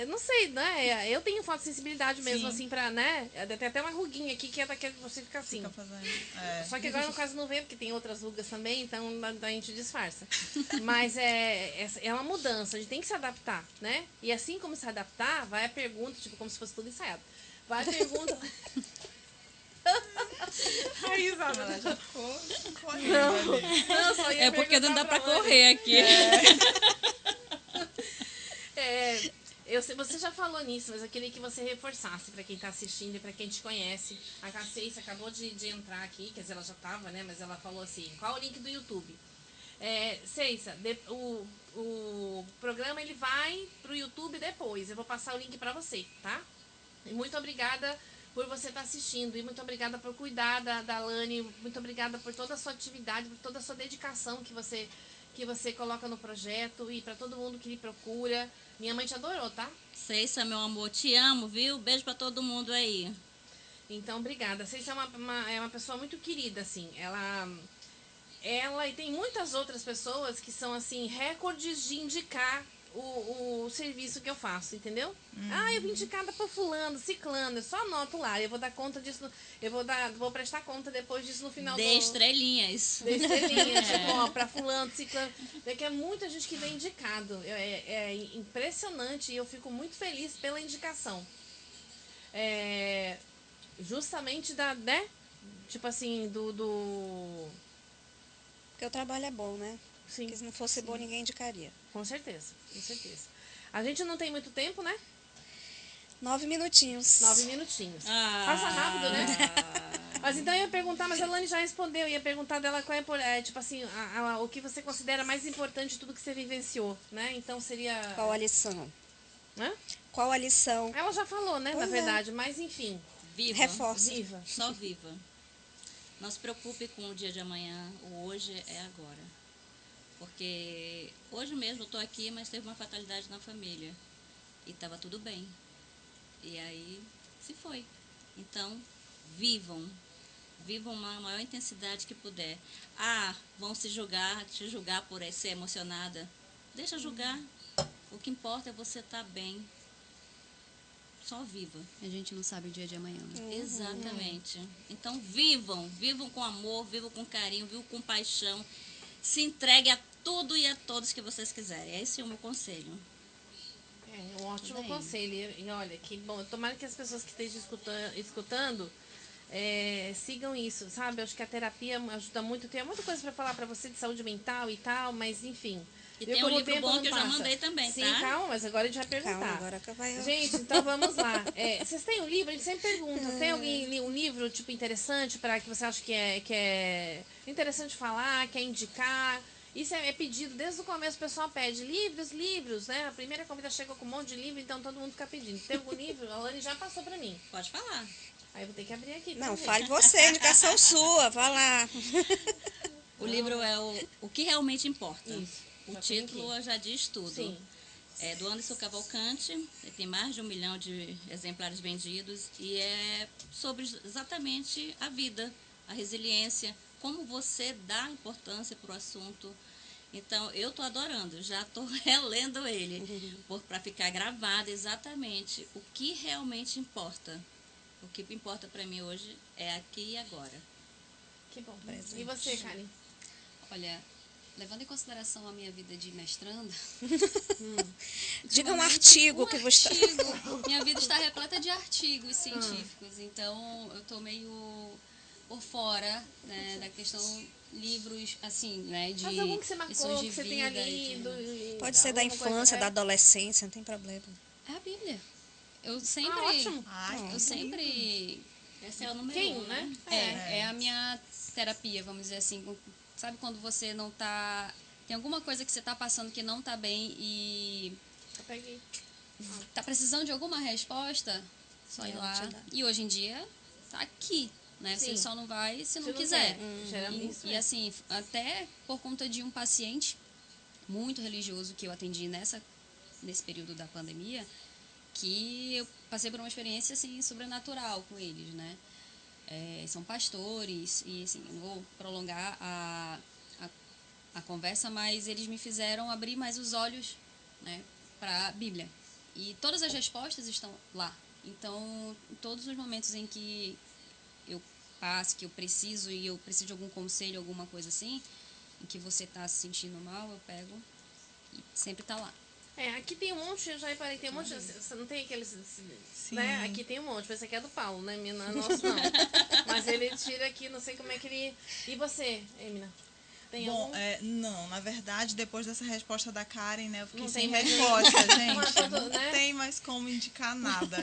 Não sei, né? Eu tenho fotossensibilidade mesmo, Sim. assim, pra, né? Tem até uma ruguinha aqui que é daquele que você fica assim. Fica fazendo. Só que agora no caso não vê, porque tem outras rugas também, então a gente disfarça. Mas é uma mudança, a gente tem que se adaptar, né? E assim como se adaptar, vai a pergunta, tipo, como se fosse tudo ensaiado. Vai a pergunta. Aí, Isabela, já não, só ia É porque não dá perguntar para Lani. correr aqui. Você já falou nisso, mas eu queria que você reforçasse para quem está assistindo e para quem te conhece. A Caceiça acabou de entrar aqui, quer dizer, ela já estava, né? Mas ela falou assim, qual o link do YouTube? Ceissa, o programa ele vai pro YouTube depois. Eu vou passar o link para você, tá? E muito obrigada por você estar assistindo. E muito obrigada por cuidar da Lani. Muito obrigada por toda a sua atividade, por toda a sua dedicação que você coloca no projeto. E para todo mundo que lhe procura. Minha mãe te adorou, tá? Ceissa, meu amor, te amo, viu? Beijo para todo mundo aí. Então, obrigada. Ceissa é uma pessoa muito querida, assim. Ela e tem muitas outras pessoas que são, assim, recordes de indicar o serviço que eu faço, entendeu? Ah, eu vim indicada por fulano, ciclano, eu só anoto lá, eu vou dar conta disso, vou prestar conta depois disso no final Dê estrelinhas. da estrelinha, tipo, ó, pra fulano, ciclano, porque é muita gente que vem indicado, é impressionante e eu fico muito feliz pela indicação. Justamente né? Tipo assim, Porque o trabalho é bom, né? Sim, Porque se não fosse bom, ninguém indicaria. com certeza, com certeza. A gente não tem muito tempo, né? 9 minutinhos. 9 minutinhos. Ah. Passa rápido, né? Mas então eu ia perguntar, mas a Lani já respondeu. Eu ia perguntar dela qual tipo assim, o que você considera mais importante de tudo que você vivenciou, né? Então seria... Qual a lição? Hã? Qual a lição? Ela já falou, né? Pois Na é. verdade, mas enfim. Viva. Reforça. Viva. Só viva. Não se preocupe com o dia de amanhã. O hoje é agora. Porque hoje mesmo eu estou aqui, mas teve uma fatalidade na família. E estava tudo bem. E aí se foi. Então, vivam. Vivam a maior intensidade que puder. Ah, vão te julgar por ser emocionada. Deixa julgar. O que importa é você estar bem. Só viva. A gente não sabe o dia de amanhã. Né? Exatamente. Então, vivam. Vivam com amor, vivam com carinho, vivam com paixão. Se entregue a tudo e a todos que vocês quiserem. Esse é o meu conselho. É um ótimo Tudo bem. conselho. E olha, que bom. Tomara que as pessoas que estejam escutando sigam isso, sabe? Eu acho que a terapia ajuda muito. Tem muita coisa para falar para você de saúde mental e tal, mas enfim. E Viu tem como um o livro tempo bom não que eu já passa? mandei também, Sim, tá? calma, mas agora a gente vai perguntar. Calma, agora que vai... Gente, então vamos lá. Vocês têm um livro? A gente sempre pergunta. Tem alguém um livro tipo interessante para que você acha que é interessante falar, quer indicar? Isso é pedido desde o começo. O pessoal pede livros, né? A primeira convida chegou com um monte de livro, então todo mundo fica pedindo. Tem algum livro? A Lani já passou para mim. Pode falar. Aí eu vou ter que abrir aqui. Não, ver. fale você, indicação sua, vai lá. O livro é o que realmente importa. Isso. O Já tem título aqui. já diz tudo. Sim. É do Anderson Cavalcante, ele tem mais de 1 milhão de exemplares vendidos e é sobre exatamente a vida, a resiliência, como você dá importância para o assunto. Então, eu estou adorando, já estou relendo ele, para ficar gravado exatamente o que realmente importa. O que importa para mim hoje é aqui e agora. Que bom. Presente. E você, Karen? Olha, levando em consideração a minha vida de mestranda... Diga um ultimamente, artigo que você... artigo. Minha vida está repleta de artigos científicos, então eu estou meio por fora, né, da questão livros, assim, né, de Mas algum que você lições marcou, de que você tenha vida e lido? tudo. Pode ser da alguma coisa, infância, da adolescência, não tem problema. É a Bíblia. Eu sempre... Ah, ótimo. Ai, Eu sempre... Esse é o número Quem, 1, né? É a minha terapia, vamos dizer assim. Sabe quando você não tá... Tem alguma coisa que você tá passando que não tá bem e Eu peguei. tá precisando de alguma resposta? Só ir Ela lá. te dá. E hoje em dia, tá aqui, né? Sim. Você só não vai se não Se quiser. quer. Geralmente E assim, até por conta de um paciente muito religioso que eu atendi nesse período da pandemia, que eu passei por uma experiência assim sobrenatural com eles, né? São pastores e assim, não vou prolongar a conversa, mas eles me fizeram abrir mais os olhos, né, para a Bíblia. E todas as respostas estão lá. Então, em todos os momentos em que eu passo, que eu preciso de algum conselho, alguma coisa assim, em que você está se sentindo mal, eu pego e sempre está lá. Aqui tem um monte, eu já reparei, tem um monte, você não tem aqueles, Sim. né? Aqui tem um monte, esse aqui é do Paulo, né? Não é nosso não. Mas ele tira aqui, não sei como é que ele... E você, Emina? Tem Bom, algum? não, na verdade, depois dessa resposta da Karen, né, eu fiquei Não sem tem mais resposta, Mas gente. tudo, Não né? tem mais como indicar nada.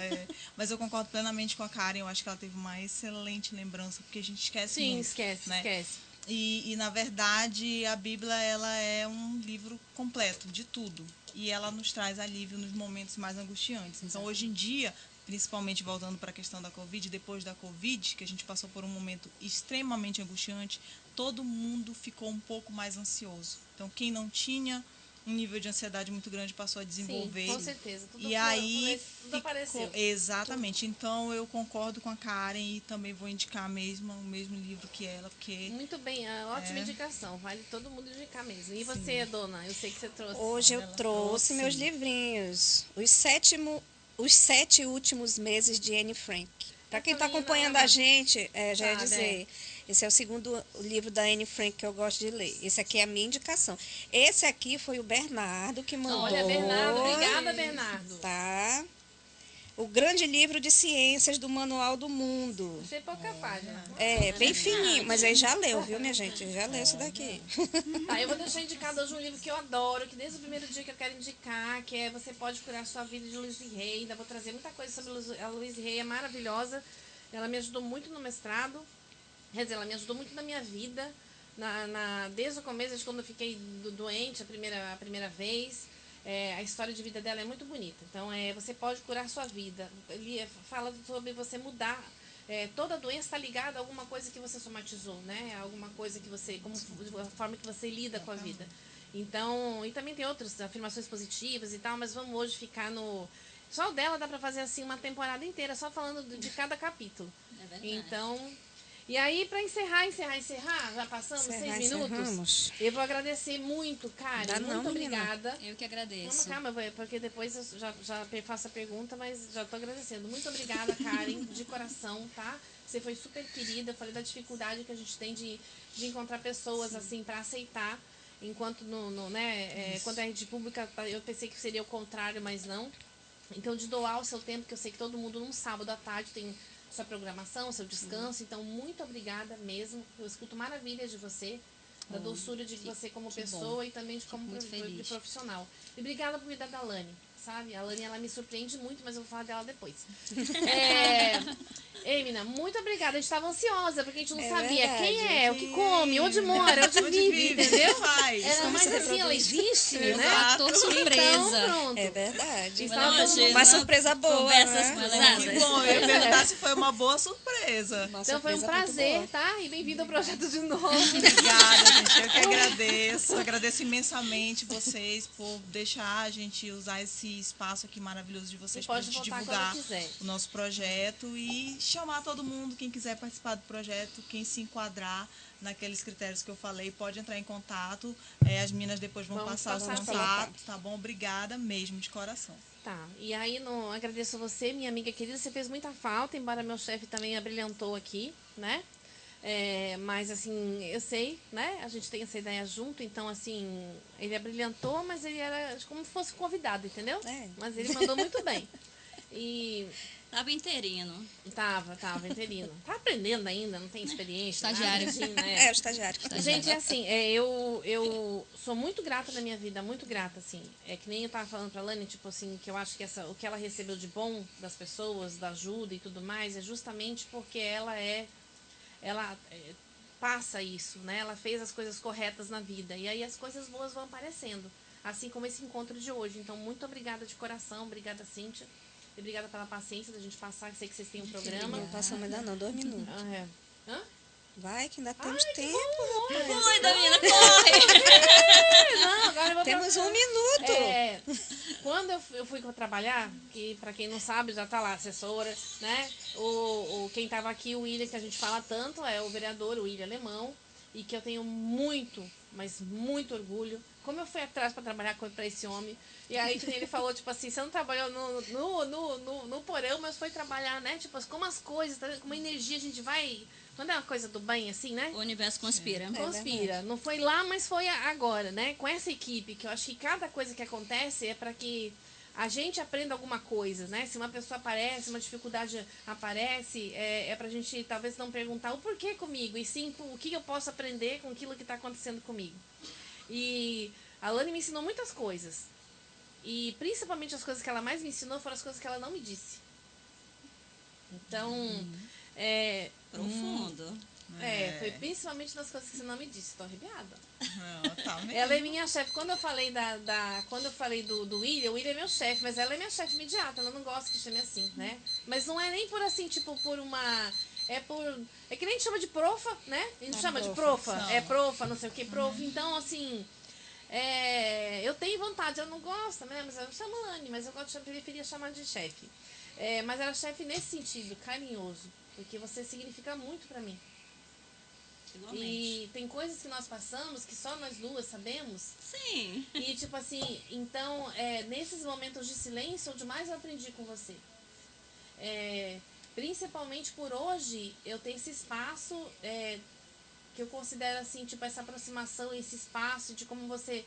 Mas eu concordo plenamente com a Karen, eu acho que ela teve uma excelente lembrança, porque a gente esquece Sim, muito, esquece, né? esquece. E, na verdade, a Bíblia, ela é um livro completo de tudo. E ela nos traz alívio nos momentos mais angustiantes. Então, hoje em dia, principalmente voltando para a questão da Covid, depois da Covid, que a gente passou por um momento extremamente angustiante, todo mundo ficou um pouco mais ansioso. Então, quem não tinha um nível de ansiedade muito grande, passou a desenvolver. Sim, com certeza. E aí tudo apareceu. Exatamente. Então eu concordo com a Karen e também vou indicar o mesmo livro que ela, porque Muito bem, ótima indicação. Vale todo mundo indicar mesmo. E Sim. você, dona? Eu sei que você trouxe. Hoje eu Ela trouxe meus livrinhos. Os 7 últimos meses de Anne Frank. Para quem está também acompanhando não. a gente, já ia Sabe, dizer. Esse é o segundo livro da Anne Frank que eu gosto de ler. Esse aqui é a minha indicação. Esse aqui foi o Bernardo que mandou. Olha, Bernardo, obrigada, Bernardo. Tá? O grande livro de ciências do Manual do Mundo. Achei pouca página. É, bem fininho, mas aí já leu, viu, minha gente? Já leu isso daqui. Tá, eu vou deixar indicado hoje um livro que eu adoro, que desde o primeiro dia que eu quero indicar, que é Você Pode Curar Sua Vida, de Louise Hay. Ainda vou trazer muita coisa sobre a Louise Hay, é maravilhosa. Ela me ajudou muito no mestrado, quer dizer, ela me ajudou muito na minha vida, desde o começo, desde quando eu fiquei doente a primeira vez. A história de vida dela é muito bonita. Então, Você Pode Curar Sua Vida. Ele fala sobre você mudar. Toda doença está ligada a alguma coisa que você somatizou, né? Alguma coisa que você, a forma que você lida com a vida. Então, e também tem outras afirmações positivas e tal, mas vamos hoje ficar no... Só o dela dá para fazer assim uma temporada inteira, só falando de cada capítulo. É verdade. Então... E aí, para encerrar, já passamos 6 minutos. Encerramos. Eu vou agradecer muito, Karen. Dá não, muito menina. obrigada. Eu que agradeço. Calma, porque depois eu já faço a pergunta, mas já estou agradecendo. Muito obrigada, Karen, de coração, tá? Você foi super querida. Eu falei da dificuldade que a gente tem de encontrar pessoas assim para aceitar, enquanto quando a rede pública, eu pensei que seria o contrário, mas não. Então, de doar o seu tempo, que eu sei que todo mundo num sábado à tarde tem sua programação, seu descanso. Então, muito obrigada mesmo. Eu escuto maravilhas de você, da doçura de você como pessoa e também de como de profissional. E obrigada por cuidar da Lani, sabe? A Lani, ela me surpreende muito, mas eu vou falar dela depois. Ei, menina, muito obrigada. A gente estava ansiosa, porque a gente não sabia verdade. quem é, o que come, onde mora, onde vive, entendeu? Faz. Era mais assim, ela existe, né? Fator surpresa. Então, pronto. É verdade. Estava todo mundo- Imagina. Uma surpresa boa, Conversas né? cruzadas. Que bom, eu ia perguntar se foi uma boa surpresa. Uma Então foi um surpresa muito prazer, boa. tá? E bem-vindo ao projeto de novo. Obrigada, gente. Eu que agradeço. Agradeço imensamente vocês por deixar a gente usar esse espaço aqui maravilhoso de vocês E para a pode gente voltar divulgar quando quiser. o nosso projeto e chamar todo mundo, quem quiser participar do projeto, quem se enquadrar naqueles critérios que eu falei, pode entrar em contato. As meninas depois vão Vamos passar os passar contatos, tá bom? Obrigada mesmo, de coração. Tá, e aí agradeço a você, minha amiga querida, você fez muita falta, embora meu chefe também abrilhantou aqui, né? Mas assim, eu sei, né? A gente tem essa ideia junto, então assim, ele abrilhantou, mas ele era como se fosse convidado, entendeu? É. Mas ele mandou muito bem. E Tava interino. tava interino. Tá aprendendo ainda, não tem experiência. Estagiário. Nada, assim, né? É, o estagiário. Gente, assim, eu sou muito grata na minha vida, muito grata, assim. É que nem eu tava falando pra Lani, tipo assim, que eu acho que o que ela recebeu de bom das pessoas, da ajuda e tudo mais, é justamente porque ela passa isso, né? Ela fez as coisas corretas na vida. E aí as coisas boas vão aparecendo. Assim como esse encontro de hoje. Então, muito obrigada de coração, obrigada, Cíntia. E obrigada pela paciência da gente passar, sei que vocês têm um programa. Não passamos ainda não, 2 minutos. Hã? Vai, que ainda temos tempo. Oi, Davina, corre! Não, agora eu vou Temos 1 minuto. Quando eu fui trabalhar, que para quem não sabe, já tá lá, assessora, né? Quem tava aqui, o William, que a gente fala tanto, é o vereador, o William Alemão, e que eu tenho muito, mas muito orgulho. Como eu fui atrás para trabalhar para esse homem. E aí que nem ele falou, tipo assim, você não trabalhou no porão, mas foi trabalhar, né? Tipo, como as coisas, tá vendo? Como a energia a gente vai... Quando é uma coisa do bem, assim, né? O universo conspira. Conspira. Não foi lá, mas foi agora, né? Com essa equipe, que eu acho que cada coisa que acontece é para que a gente aprenda alguma coisa, né? Se uma pessoa aparece, uma dificuldade aparece, é pra gente talvez não perguntar o porquê comigo, e sim o que eu posso aprender com aquilo que está acontecendo comigo. E a Lani me ensinou muitas coisas. E principalmente as coisas que ela mais me ensinou foram as coisas que ela não me disse. Então, Profundo. foi principalmente das coisas que você não me disse. Tô arrepiada. Tá mesmo. Ela é minha chefe. Quando eu falei quando eu falei do William, o William é meu chefe, mas ela é minha chefe imediata. Ela não gosta que chame assim, né? Mas não é nem por assim, tipo, por uma... É que nem a gente chama de profa, né? A gente chama de profa. Não. É profa, não sei o que, profa. Então, assim... Eu tenho vontade, eu não gosto, né? Mas eu chamo Lani, mas eu preferia chamar de chefe. Mas era chefe nesse sentido, carinhoso. Porque você significa muito pra mim. Igualmente. E tem coisas que nós passamos que só nós duas sabemos. Sim. E tipo assim, então, nesses momentos de silêncio, onde mais eu aprendi com você. Principalmente por hoje, eu tenho esse espaço que eu considero assim, tipo, essa aproximação, esse espaço de como você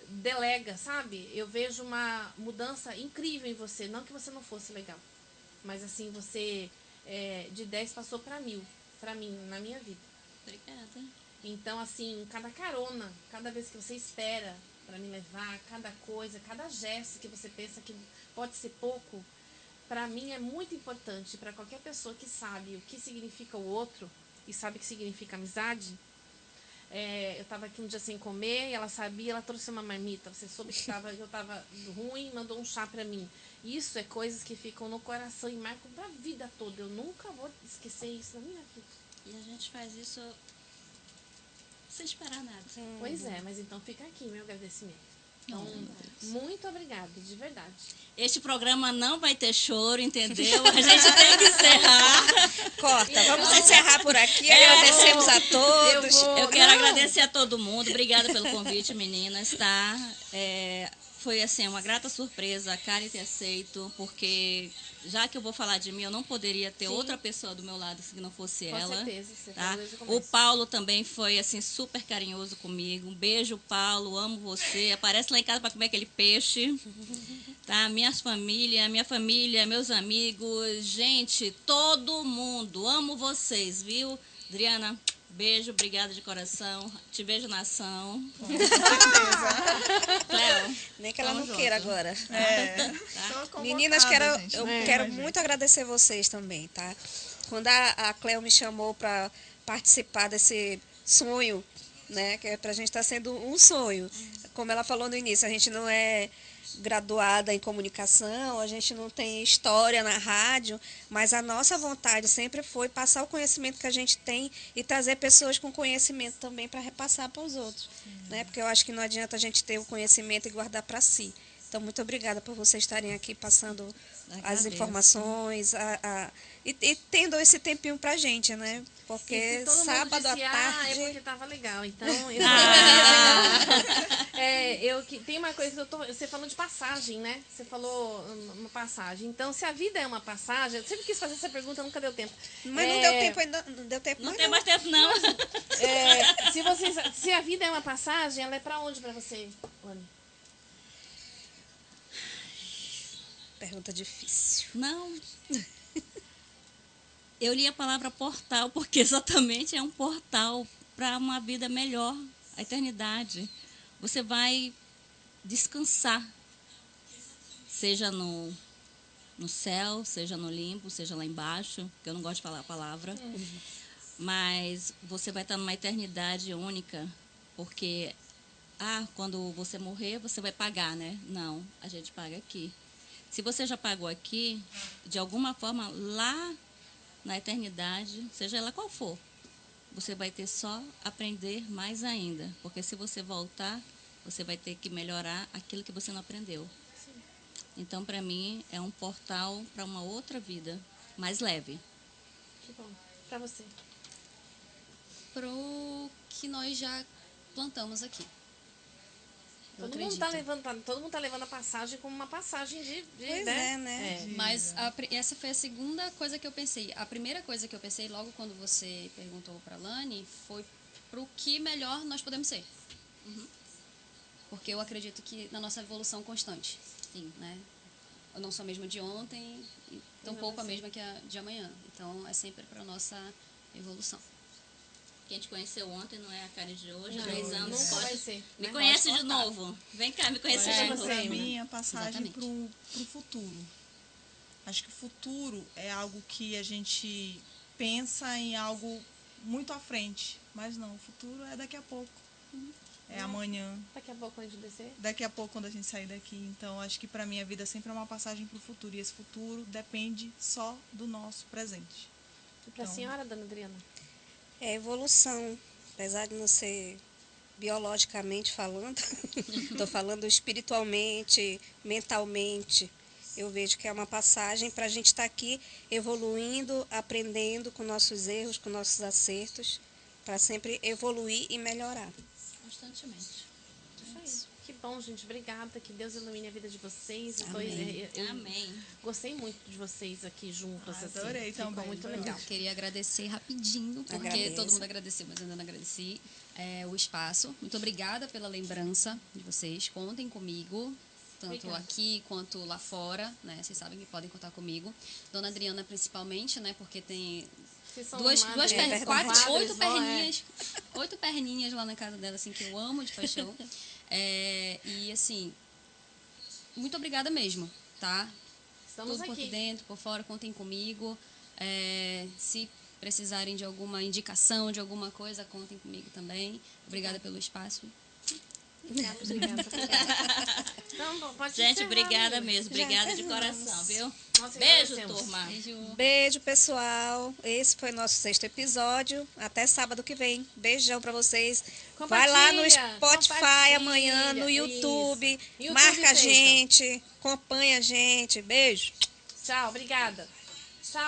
delega, sabe? Eu vejo uma mudança incrível em você. Não que você não fosse legal, mas assim, você de 10 passou para 1000, para mim, na minha vida. Obrigada. Então, assim, cada carona, cada vez que você espera para me levar, cada coisa, cada gesto que você pensa que pode ser pouco, para mim é muito importante. Para qualquer pessoa que sabe o que significa o outro e sabe o que significa amizade. Eu estava aqui um dia sem comer e ela sabia, ela trouxe uma marmita. Você soube que eu estava ruim e mandou um chá para mim. Isso é coisas que ficam no coração e marcam para a vida toda. Eu nunca vou esquecer isso na minha vida. E a gente faz isso sem esperar nada. Pois é, mas então fica aqui meu agradecimento. Então, muito obrigada, de verdade. Este programa não vai ter choro, entendeu? A gente tem que encerrar. Corta, vamos encerrar por aqui. Agradecemos a todos. Eu quero agradecer a todo mundo. Obrigada pelo convite, meninas, tá? Foi, assim, uma grata surpresa a Karen ter aceito, porque já que eu vou falar de mim, eu não poderia ter outra pessoa do meu lado se não fosse Com ela. certeza, você Tá? falou desde o começo. O Paulo também foi, assim, super carinhoso comigo. Um beijo, Paulo, amo você. Aparece lá em casa para comer aquele peixe. Tá? Minha família, meus amigos, gente, todo mundo, amo vocês, viu? Adriana, beijo, obrigada de coração. Te vejo na ação. Com certeza. Cléo, Nem que ela tamo não junto. queira agora. Tô Meninas, convocada, gente. eu Vem quero com a gente. muito agradecer vocês também, tá? Quando a Cleo me chamou para participar desse sonho, né? Que pra gente está sendo um sonho. Como ela falou no início, a gente não é graduada em comunicação, a gente não tem história na rádio, mas a nossa vontade sempre foi passar o conhecimento que a gente tem e trazer pessoas com conhecimento também para repassar para os outros, né? Porque eu acho que não adianta a gente ter o conhecimento e guardar para si. Então, muito obrigada por vocês estarem aqui passando as Agradeço. informações e tendo esse tempinho para a gente, né? E Porque se todo mundo sábado à disse, é tarde... porque tava legal. Então, eu tem uma coisa que você falou de passagem, né? Você falou uma passagem. Então, se a vida é uma passagem, eu sempre quis fazer essa pergunta, nunca deu tempo. Mas não deu tempo ainda, não deu tempo Não mais tem mais tempo, não. Se a vida é uma passagem, ela é pra onde pra você, Lani? Pergunta difícil. Não. Eu li a palavra portal porque exatamente é um portal para uma vida melhor, a eternidade. Você vai descansar, seja no céu, seja no limbo, seja lá embaixo, que eu não gosto de falar a palavra, mas você vai estar numa eternidade única, porque quando você morrer, você vai pagar, né? Não, a gente paga aqui. Se você já pagou aqui, de alguma forma, lá na eternidade, seja ela qual for, você vai ter só aprender mais ainda. Porque se você voltar, você vai ter que melhorar aquilo que você não aprendeu. Sim. Então, para mim, é um portal para uma outra vida, mais leve. Que bom. Pra você. Pro que nós já plantamos aqui. Eu Todo mundo, acredito. todo mundo tá levando a passagem como uma passagem de Pois é, né? Mas essa foi a segunda coisa que eu pensei. A primeira coisa que eu pensei, logo quando você perguntou para a Lani, foi pro que melhor nós podemos ser. Porque eu acredito que na nossa evolução constante. Sim, né? Eu não sou a mesma de ontem, e tampouco a mesma que a de amanhã. Então, é sempre para nossa evolução. Quem te conheceu ontem não é a Karen de hoje, Não, 3 anos. nunca Pode... vai ser. Me né? conhece Pode de cortar. novo. Vem cá, me conhece É, de você, novo. Para Emma. mim, a passagem Exatamente. para o futuro. Acho que o futuro é algo que a gente pensa em algo muito à frente. Mas não, o futuro é daqui a pouco. É amanhã, Daqui a pouco antes de descer. daqui a pouco quando a gente sair daqui. Então, acho que para mim a vida sempre é uma passagem para o futuro. E esse futuro depende só do nosso presente. E pra Então. senhora, dona Adriana? É evolução. Apesar de não ser biologicamente falando, estou falando espiritualmente, mentalmente. Eu vejo que é uma passagem para a gente estar aqui evoluindo, aprendendo com nossos erros, com nossos acertos, para sempre evoluir e melhorar. Constantemente. Que bom, gente. Obrigada. Que Deus ilumine a vida de vocês. Amém. Eu Amém. gostei muito de vocês aqui juntas. Adorei Ficou também. muito Foi legal. Eu queria agradecer rapidinho, porque Agradeça. todo mundo agradeceu, mas eu ainda não agradeci o espaço. Muito obrigada pela lembrança de vocês. Contem comigo, tanto Obrigada. aqui quanto lá fora, né? Vocês sabem que podem contar comigo. Dona Adriana, principalmente, né? Porque tem Vocês são duas madres, perninhas, verdade. oito não é? perninhas, 8 perninhas lá na casa dela, assim, que eu amo de paixão. E, assim, muito obrigada mesmo, tá? Estamos Tudo por aqui. dentro, por fora, contem comigo. Se precisarem de alguma indicação, de alguma coisa, contem comigo também. Obrigada pelo espaço. Obrigada. Então, pode Gente, encerrar, obrigada amiga. mesmo. Obrigada de coração, viu? Nós Beijo, agradecemos. turma. Beijo. Beijo, pessoal. Esse foi nosso 6º episódio. Até sábado que vem. Beijão pra vocês. Vai lá no Compartilha, Spotify compartilha. amanhã, no Isso. YouTube. YouTube Marca a feita. gente, acompanha a gente. Beijo. Tchau, obrigada.